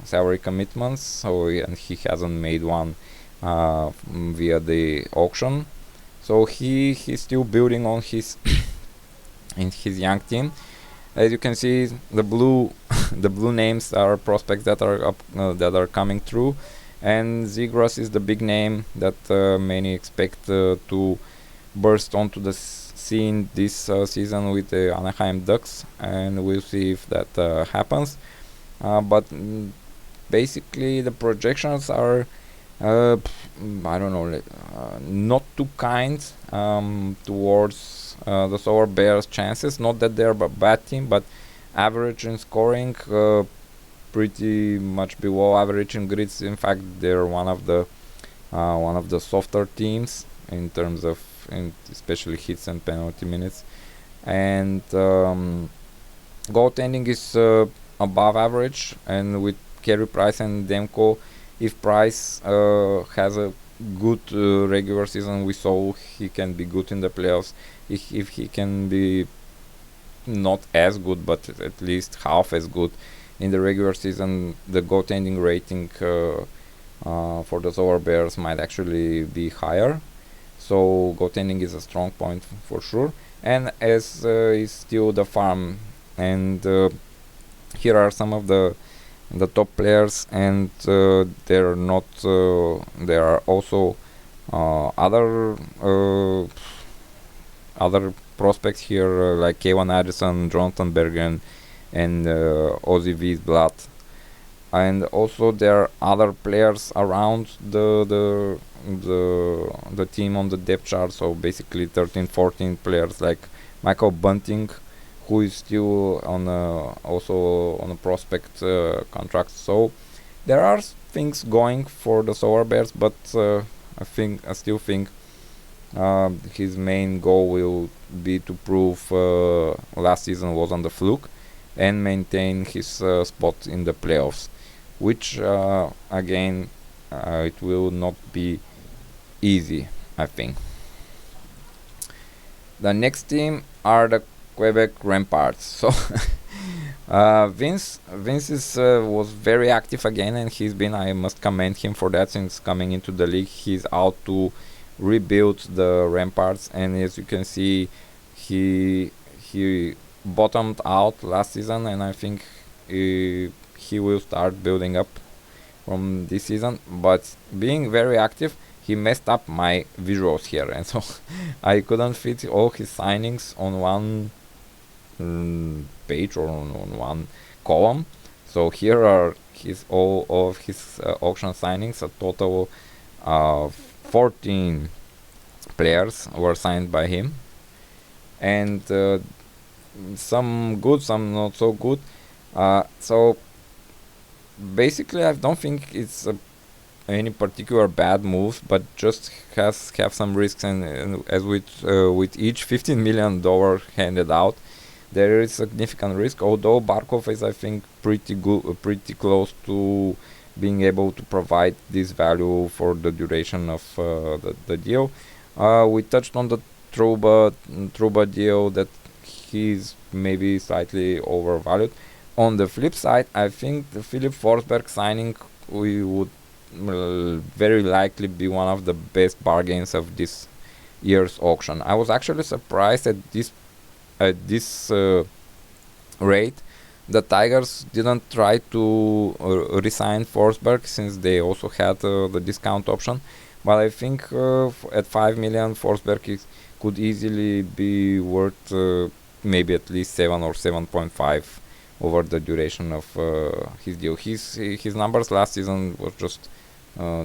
salary commitments. So and he hasn't made one via the auction. So he's still building on his in his young team. As you can see, the blue names are prospects that are coming through. And Zegras is the big name that many expect to burst onto the scene this season with the Anaheim Ducks, and we'll see if that happens. But basically, the projections are, I don't know, not too kind towards the Sour Bears' chances. Not that they're a bad team, but average in scoring. Pretty much below average in grids. In fact, they're one of the softer teams in terms of, especially hits and penalty minutes. And goaltending is above average. And with Carey Price and Demko, if Price has a good regular season, we saw he can be good in the playoffs. If he can be not as good, but at least half as good in the regular season, the goaltending rating for the Sour Bears might actually be higher. So goaltending is a strong point for sure. And as is still the farm, and here are some of the top players, and they're not. There are also other prospects here like Kevin Addison, Jonathan Bergen, and Ozzy Wiesblatt. And also there are other players around the team on the depth chart. So basically 13-14 players like Michael Bunting, who is still on also on a prospect contract. So there are things going for the Sour Bears, but I still think his main goal will be to prove last season was on the fluke and maintain his spot in the playoffs, which again it will not be easy, I think. The next team are the Quebec Ramparts. So Vince was very active again, and I must commend him for that. Since coming into the league, he's out to rebuild the Ramparts, and as you can see, he bottomed out last season, and I think he will start building up from this season. But being very active, he messed up my visuals here, and so I couldn't fit all his signings on one page or on one column. So here are all of his auction signings. A total of 14 players were signed by him, and some good, some not so good. So basically, I don't think it's any particular bad moves, but just have some risks. And as with each $15 million handed out, there is significant risk. Although Barkov is, I think, pretty pretty close to being able to provide this value for the duration of the deal. We touched on the Trouba deal, that he's maybe slightly overvalued. On the flip side, I think the Philip Forsberg signing would very likely be one of the best bargains of this year's auction. I was actually surprised at this rate. The Tigers didn't try to resign Forsberg, since they also had the discount option. But I think at $5 million, Forsberg could easily be worth maybe at least 7 or 7.5 over the duration of his deal. His numbers last season was just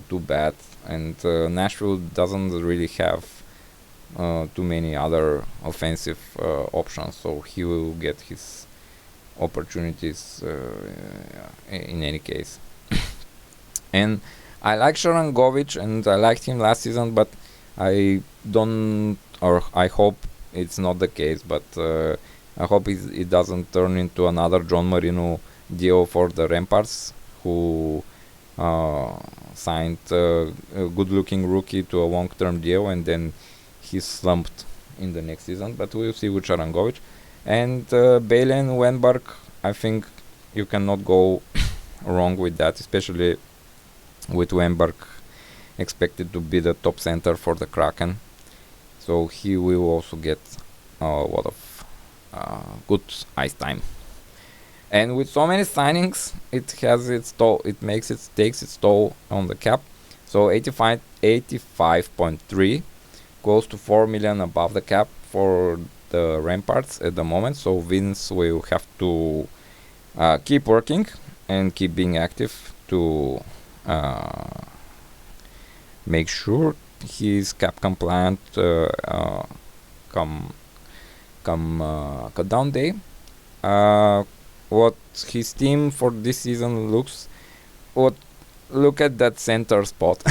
too bad, and Nashville doesn't really have too many other offensive options, so he will get his opportunities in any case. And I like Sharangovich, and I liked him last season, but I hope it's not the case, but I hope it doesn't turn into another John Marino deal for the Ramparts, who signed a good-looking rookie to a long-term deal, and then he slumped in the next season. But we'll see with Sharangovich. And Balen Wenberg, I think you cannot go wrong with that, especially with Wenberg expected to be the top center for the Kraken. So he will also get a lot of good ice time. And with so many signings, it takes its toll on the cap. So 85.3, close to 4 million above the cap for the Ramparts at the moment. So Vince will have to keep working and keep being active to make sure he's cap compliant come cut down day. What his team for this season look at that center spot.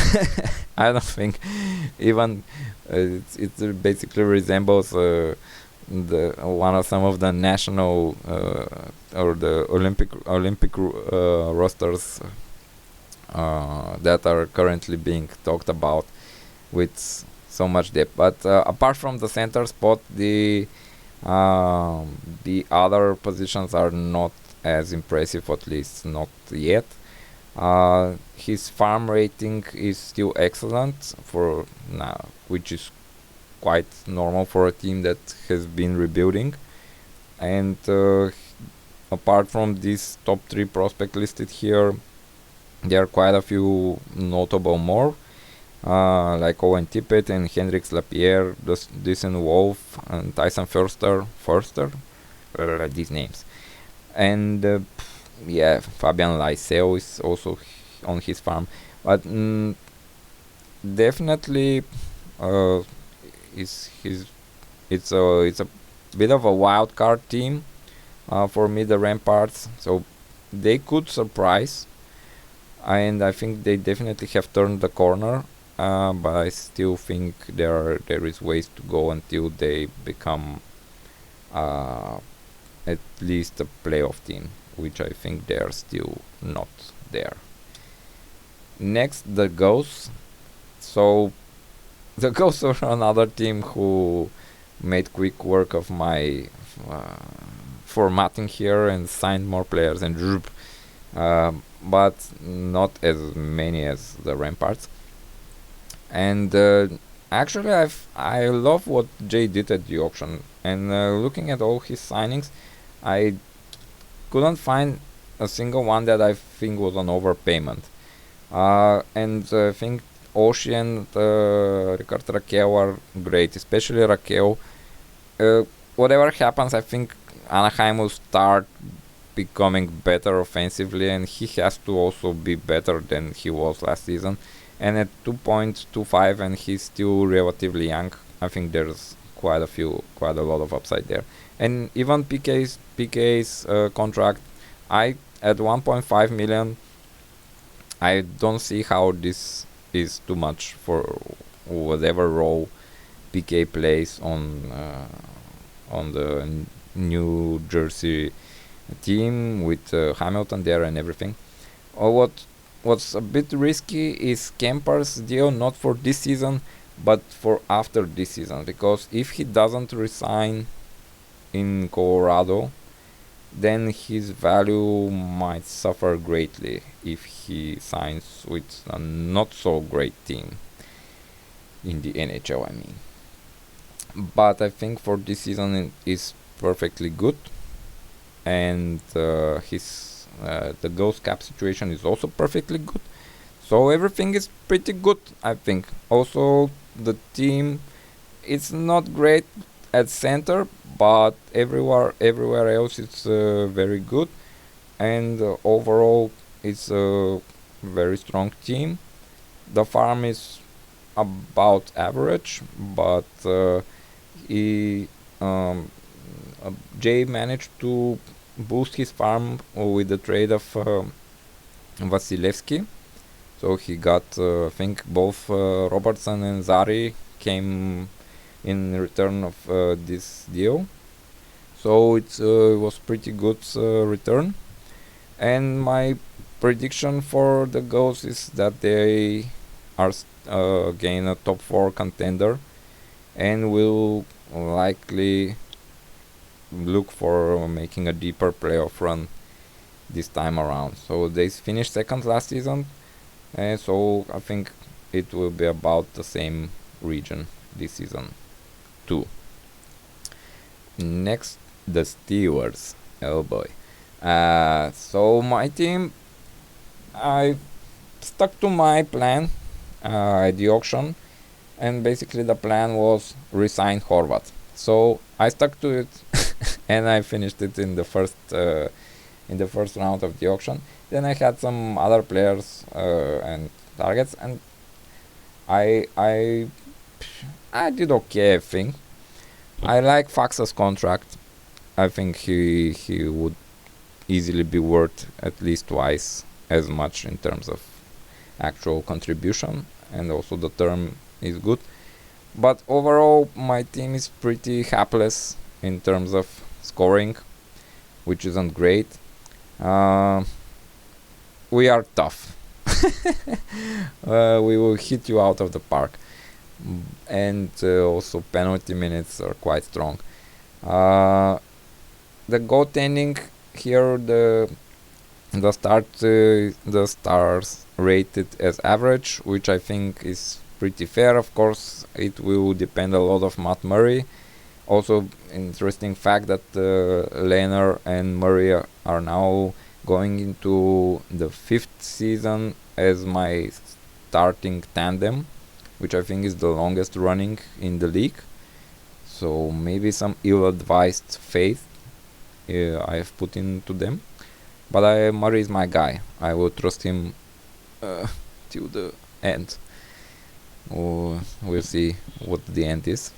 I don't think even it basically resembles the some of the national or the Olympic rosters that are currently being talked about with so much depth. But apart from the center spot, the other positions are not as impressive, at least not yet. His farm rating is still excellent for now, which is quite normal for a team that has been rebuilding. And apart from this top 3 prospect listed here, there are quite a few notable more, like Owen Tippett and Hendrix Lapierre, Dyson Wolf, and Tyson Forster, these names. And yeah, Fabian Lysell is also on his farm. But definitely it's a bit of a wild card team for me, the Ramparts. So they could surprise, and I think they definitely have turned the corner. But I still think there is ways to go until they become at least a playoff team, which I think they are still not there. Next, the Ghosts. So the Ghosts are another team who made quick work of my formatting here and signed more players and but not as many as the Ramparts. And actually, I love what Jay did at the auction. And looking at all his signings, I couldn't find a single one that I think was an overpayment. And I think Oshie and Ricard Raquel are great, especially Raquel. Whatever happens, I think Anaheim will start becoming better offensively, and he has to also be better than he was last season. And at 2.25, and he's still relatively young, I think there's quite a lot of upside there. And even PK's contract, at 1.5 million, I don't see how this is too much for whatever role PK plays on the New Jersey team with Hamilton there and everything. What's a bit risky is Kemper's deal, not for this season, but for after this season, because if he doesn't resign in Colorado, then his value might suffer greatly if he signs with a not so great team in the NHL, I mean. But I think for this season it is perfectly good, and the Ghost cap situation is also perfectly good. So everything is pretty good, I think. Also, the team, it's not great at center, but everywhere else it's very good, and overall it's a very strong team. The farm is about average, but he Jay managed to boost his farm with the trade of Vasilevsky. So he got, I think, both Robertson and Zari came in return of this deal. So it was pretty good return. And my prediction for the Ghosts is that they are again a top 4 contender and will likely look for making a deeper playoff run this time around. So they finished second last season, and so I think it will be about the same region this season too. Next, the Steelers. Oh boy. So my team, I stuck to my plan at the auction, and basically the plan was resign Horvat. So I stuck to it, and I finished it in the first round of the auction. Then I had some other players and targets, and I did okay, I think. I like Faxa's contract. I think he would easily be worth at least twice as much in terms of actual contribution, and also the term is good. But overall, my team is pretty hapless in terms of scoring, which isn't great. We are tough. We will hit you out of the park. And also penalty minutes are quite strong. The goaltending here, the The stars rated as average, which I think is pretty fair. Of course, it will depend a lot of Matt Murray. Also, interesting fact that Lehner and Murray are now going into the 5th season as my starting tandem, which I think is the longest running in the league. So maybe some ill-advised faith I have put into them. But Murray is my guy. I will trust him till the end. We'll see what the end is.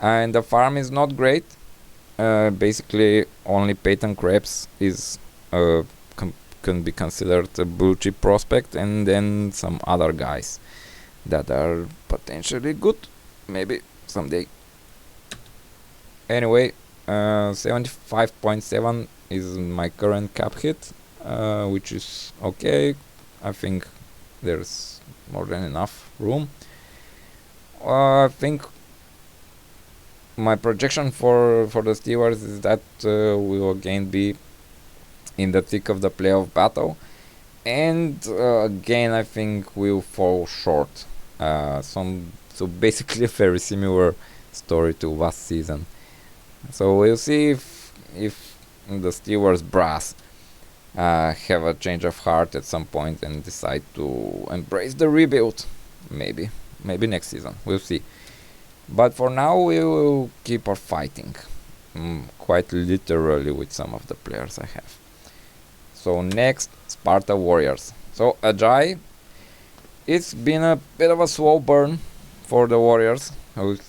And the farm is not great. Basically, only Peyton Krebs is can be considered a blue chip prospect, and then some other guys that are potentially good, maybe someday. Anyway, 75.7 is my current cap hit, which is okay. I think there's more than enough room. I think my projection for the Steelers is that we will again be in the thick of the playoff battle, and again I think we'll fall short. So basically a very similar story to last season. So we'll see if the Steelers brass have a change of heart at some point and decide to embrace the rebuild. Maybe next season. We'll see. But for now, we will keep on fighting. Quite literally with some of the players I have. So next, Sparta Warriors. So Ajay, it's been a bit of a slow burn for the Warriors.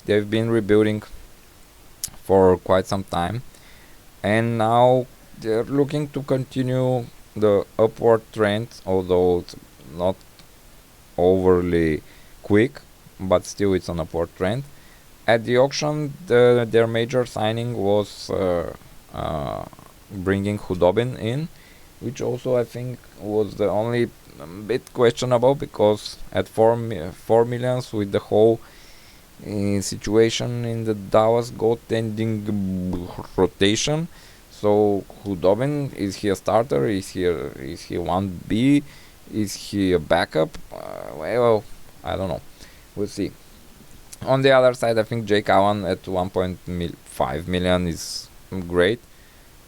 They've been rebuilding for quite some time, and now they're looking to continue the upward trend, although it's not overly quick, but still it's an upward trend. At the auction, their major signing was bringing Hudobin in, which also I think was the only bit questionable, because at 4 million with the whole situation in the Dallas goaltending rotation. So Hudobin, is he a starter? Is he 1B? Is he a backup? Well, I don't know. We'll see. On the other side, I think Jake Allen at 1.5 million is great.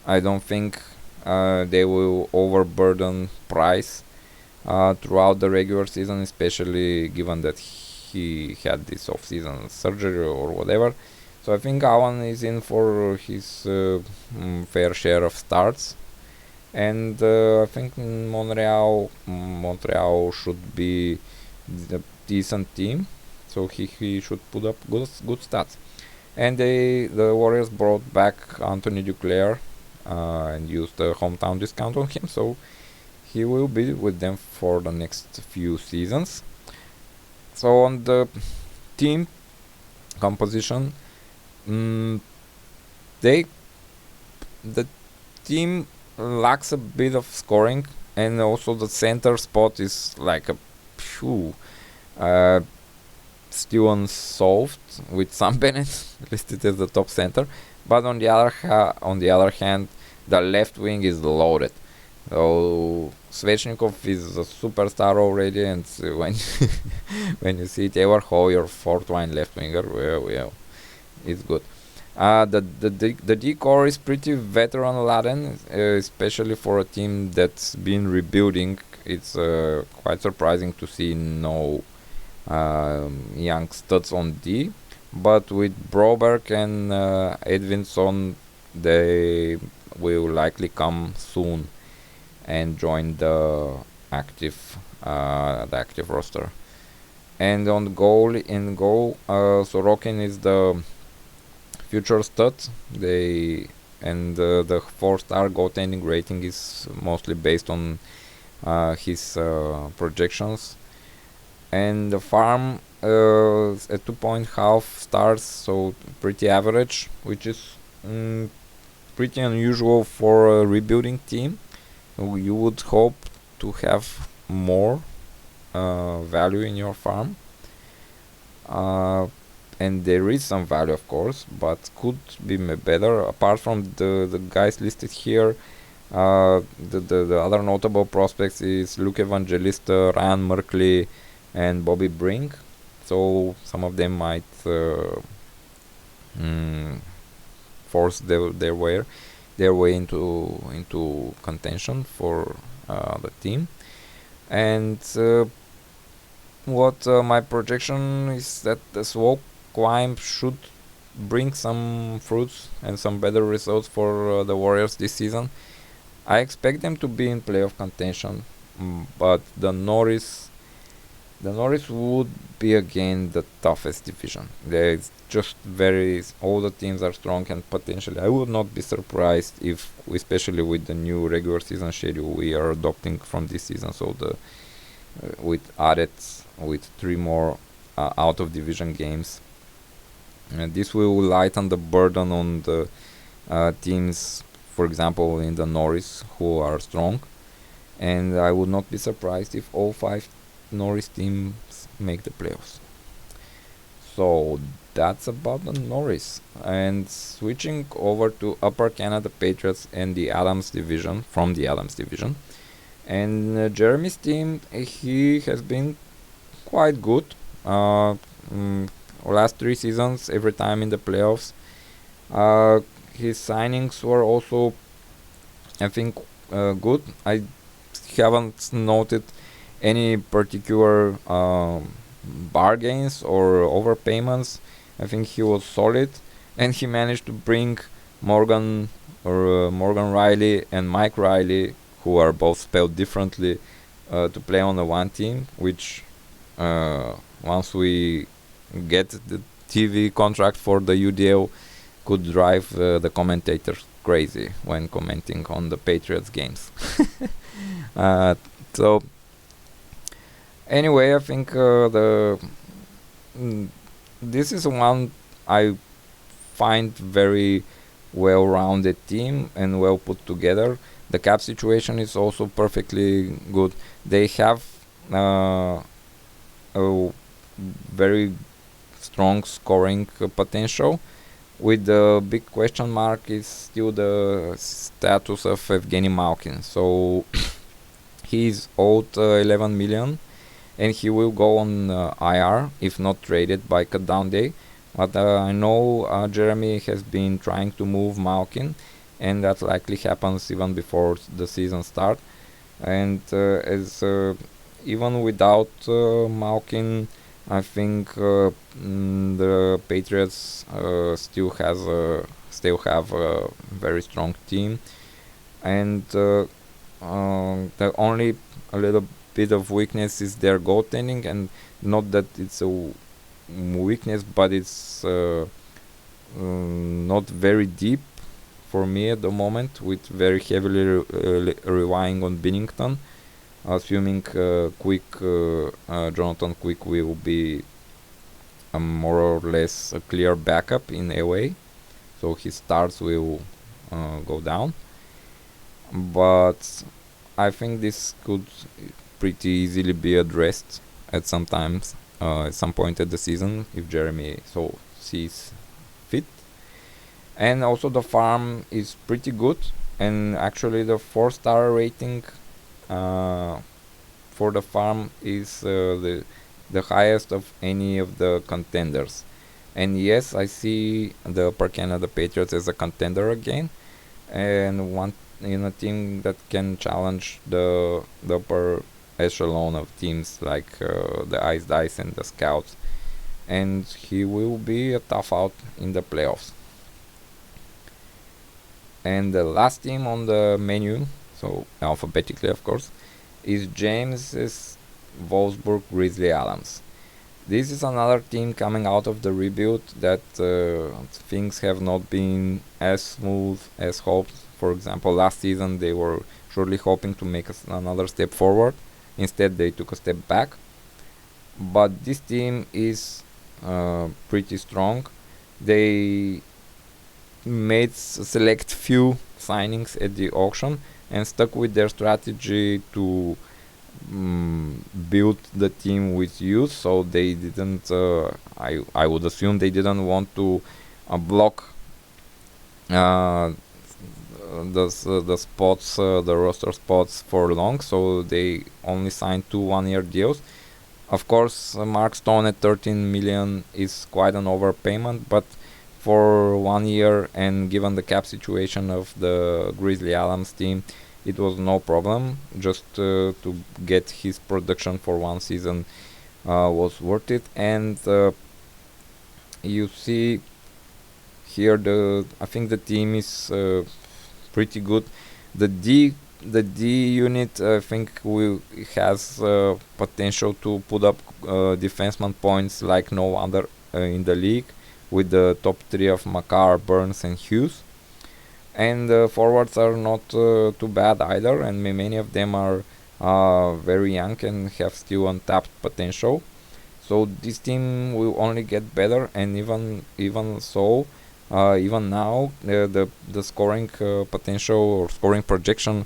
I don't think they will overburden Price throughout the regular season, especially given that he had this off-season surgery or whatever. So I think Allen is in for his fair share of starts, and I think Montreal should be a decent team, so he should put up good stats. And the Warriors brought back Anthony Duclair and used the hometown discount on him, so he will be with them for the next few seasons. So on the team composition, the team lacks a bit of scoring, and also the center spot is like still unsolved, with Sam Bennett listed as the top center. But on the other hand, the left wing is loaded. So Svechnikov is a superstar already, and when you see Taylor Hall, your fourth line left winger, well, it's good. The D-core is pretty veteran laden, especially for a team that's been rebuilding. It's quite surprising to see no young studs on D, but with Broberg and Edvinson, they will likely come soon and join the active roster. And in goal, Sorokin is the future stud. The 4-star goaltending rating is mostly based on his projections. And the farm at 2.5 stars, so pretty average, which is pretty unusual for a rebuilding team. You would hope to have more value in your farm, and there is some value, of course, but could be better. Apart from the guys listed here, The other notable prospects is Luke Evangelista, Ryan Merkley, and Bobby Brink. So some of them might force their way into contention for the team. And what my projection is that the slow climb should bring some fruits and some better results for the Warriors this season. I expect them to be in playoff contention, but the Norris would be again the toughest division. There's just all the teams are strong, and potentially I would not be surprised if, especially with the new regular season schedule we are adopting from this season, so with 3 more out of division games. And this will lighten the burden on the teams, for example, in the Norris, who are strong. And I would not be surprised if all 5 Norris teams make the playoffs. So that's about the Norris. And switching over to Upper Canada Patriots and the Adams division, from the Adams division. And Jeremy's team, he has been quite good. Last 3 seasons, every time in the playoffs. His signings were also, I think, good. I haven't noted any particular bargains or overpayments. I think he was solid, and he managed to bring Morgan Riley and Mike Riley, who are both spelled differently, to play on the one team, which once we get the TV contract for the UDL could drive the commentators crazy when commenting on the Patriots games. So anyway, I think this is one I find very well-rounded team and well put together. The cap situation is also perfectly good. They have a very strong scoring potential. With the big question mark is still the status of Evgeny Malkin. So he's owed 11 million, and he will go on IR if not traded by cutdown day. But I know Jeremy has been trying to move Malkin, and that likely happens even before the season start. And as even without Malkin, I think the Patriots still have a very strong team, and the only a little bit of weakness is their goaltending, and not that it's a weakness, but it's not very deep for me at the moment, with very heavily relying on Binnington. Assuming Jonathan Quick will be a more or less a clear backup in away, so his starts will go down. But I think this could pretty easily be addressed at some point at the season, if Jeremy so sees fit. And also the farm is pretty good, and actually the 4-star rating for the farm is the highest of any of the contenders. And yes, I see the Upper Canada Patriots as a contender again, and one in a team that can challenge the upper echelon of teams like the Ice Dice and the Scouts, and he will be a tough out in the playoffs. And the last team on the menu, so alphabetically of course, is James's Wolfsburg Grizzly Adams. This is another team coming out of the rebuild that things have not been as smooth as hoped. For example, last season they were surely hoping to make another step forward. Instead, they took a step back. But this team is pretty strong. They made select few signings at the auction and stuck with their strategy to build the team with youth. So they didn't, I would assume they didn't want to block the roster spots for long, so they only signed 2 1-year deals. Of course, Mark Stone at 13 million is quite an overpayment, but for 1 year and given the cap situation of the Grizzly Adams team, it was no problem. Just to get his production for 1 season was worth it. And you see here, I think the team is pretty good. The D unit, I think, has potential to put up defenseman points like no other in the league, with the top 3 of Makar, Burns and Hughes. And forwards are not too bad either, and many of them are very young and have still untapped potential. So this team will only get better, and even so, even now, the scoring potential or scoring projection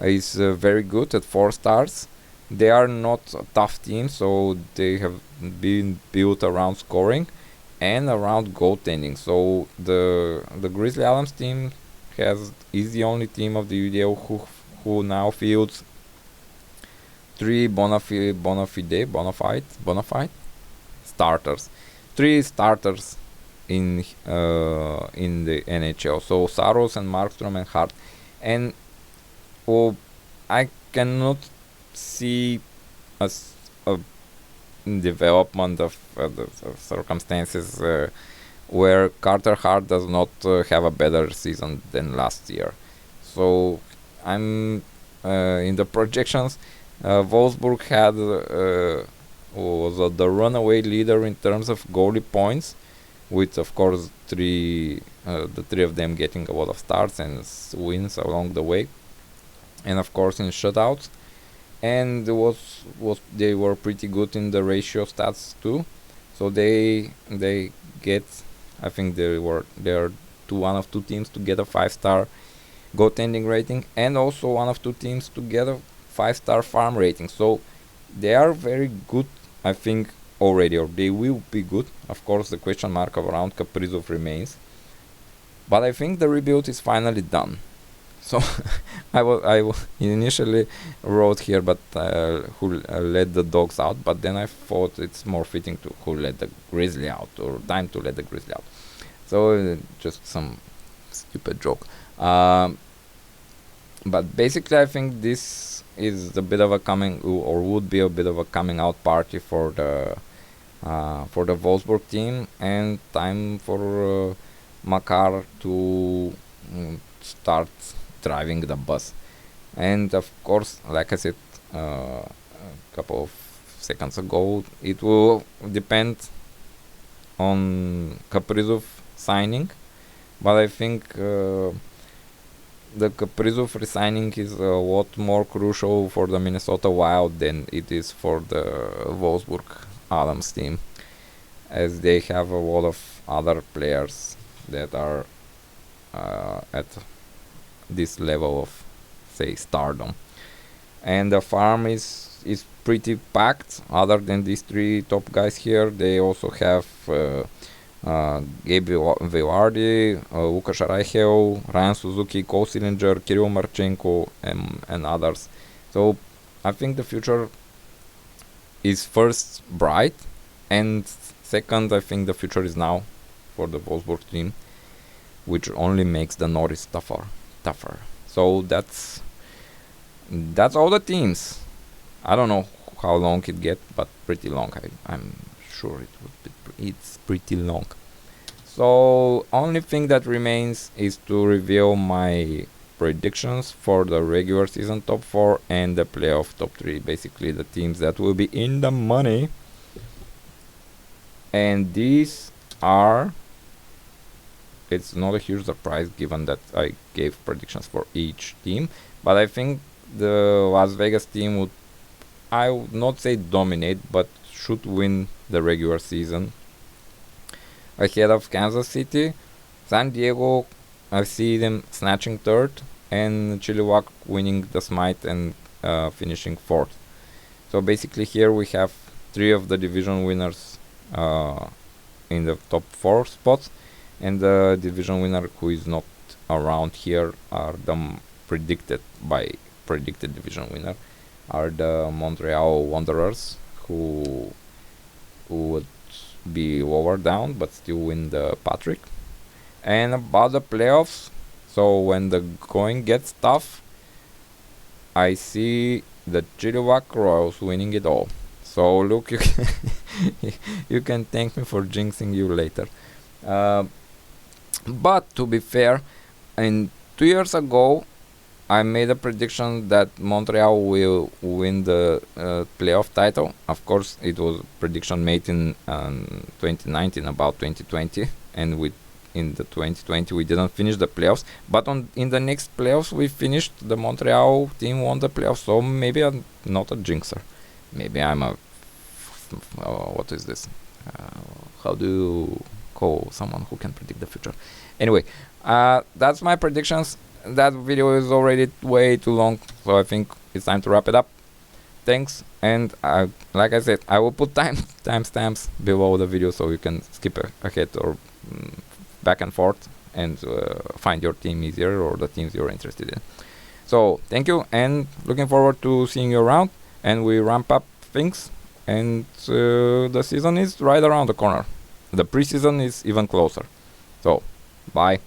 is very good at 4 stars. They are not a tough team, so they have been built around scoring and around goaltending. So the Grizzly Adams team is the only team of the UDL who now fields 3 bona fide starters, 3 starters in the NHL. So Saros and Markstrom and Hart, and I cannot see a development of the circumstances where Carter Hart does not have a better season than last year. So I'm in the projections. Wolfsburg was the runaway leader in terms of goalie points, with of course the 3 of them getting a lot of starts and wins along the way, and of course in shutouts. And they were pretty good in the ratio stats too. So they get, I think they are one of 2 teams to get a 5-star goaltending rating, and also one of 2 teams to get a 5-star farm rating. So they are very good, I think, already, or they will be good. Of course, the question mark around Kaprizov remains, but I think the rebuild is finally done. So I initially wrote here, but who let the dogs out, but then I thought it's more fitting to who let the Grizzly out, or time to let the Grizzly out. So just some stupid joke. But basically, I think this is a bit of a would be a bit of a coming out party for the Wolfsburg team, and time for Makar to start driving the bus. And of course, like I said a couple of seconds ago, it will depend on Kaprizov signing, but I think the Kaprizov resigning is a lot more crucial for the Minnesota Wild than it is for the Wolfsburg Adams team, as they have a lot of other players that are at this level of, say, stardom. And the farm is pretty packed. Other than these 3 top guys here, they also have Gabe Vilardi, Lukasz Reichel, Ryan Suzuki, Cole Sillinger, Kirill Marchenko, and others. So I think the future is first bright, and second, I think the future is now for the Wolfsburg team, which only makes the Norris tougher. So that's all the teams. I don't know how long it gets, but pretty long. I'm sure it's pretty long. So only thing that remains is to reveal my predictions for the regular season top 4 and the playoff top 3. Basically, the teams that will be in the money. And these are... It's not a huge surprise given that I gave predictions for each team, but I think the Las Vegas team would, I would not say dominate, but should win the regular season ahead of Kansas City. San Diego, I see them snatching 3rd, and Chilliwack winning the Smythe and finishing 4th. So basically here we have 3 of the division winners in the top 4 spots, and the division winner who is not around here are the predicted division winner are the Montreal Wanderers, who would be lower down but still win the Patrick. And about the playoffs, so when the going gets tough, I see the Chilliwack Royals winning it all. So look, you can, you can thank me for jinxing you later. But to be fair, 2 years ago, I made a prediction that Montreal will win the playoff title. Of course, it was a prediction made in 2019 about 2020, and in the 2020 we didn't finish the playoffs. But in the next playoffs we finished. The Montreal team won the playoffs. So maybe I'm not a jinxer. Maybe I'm a what is this? How do you call someone who can predict the future? Anyway, that's my predictions. That video is already way too long, so I think it's time to wrap it up. Thanks, and like I said, I will put timestamps below the video so you can skip ahead or back and forth and find your team easier or the teams you're interested in. So thank you, and looking forward to seeing you around, and we ramp up things, and the season is right around the corner. The preseason is even closer. So bye.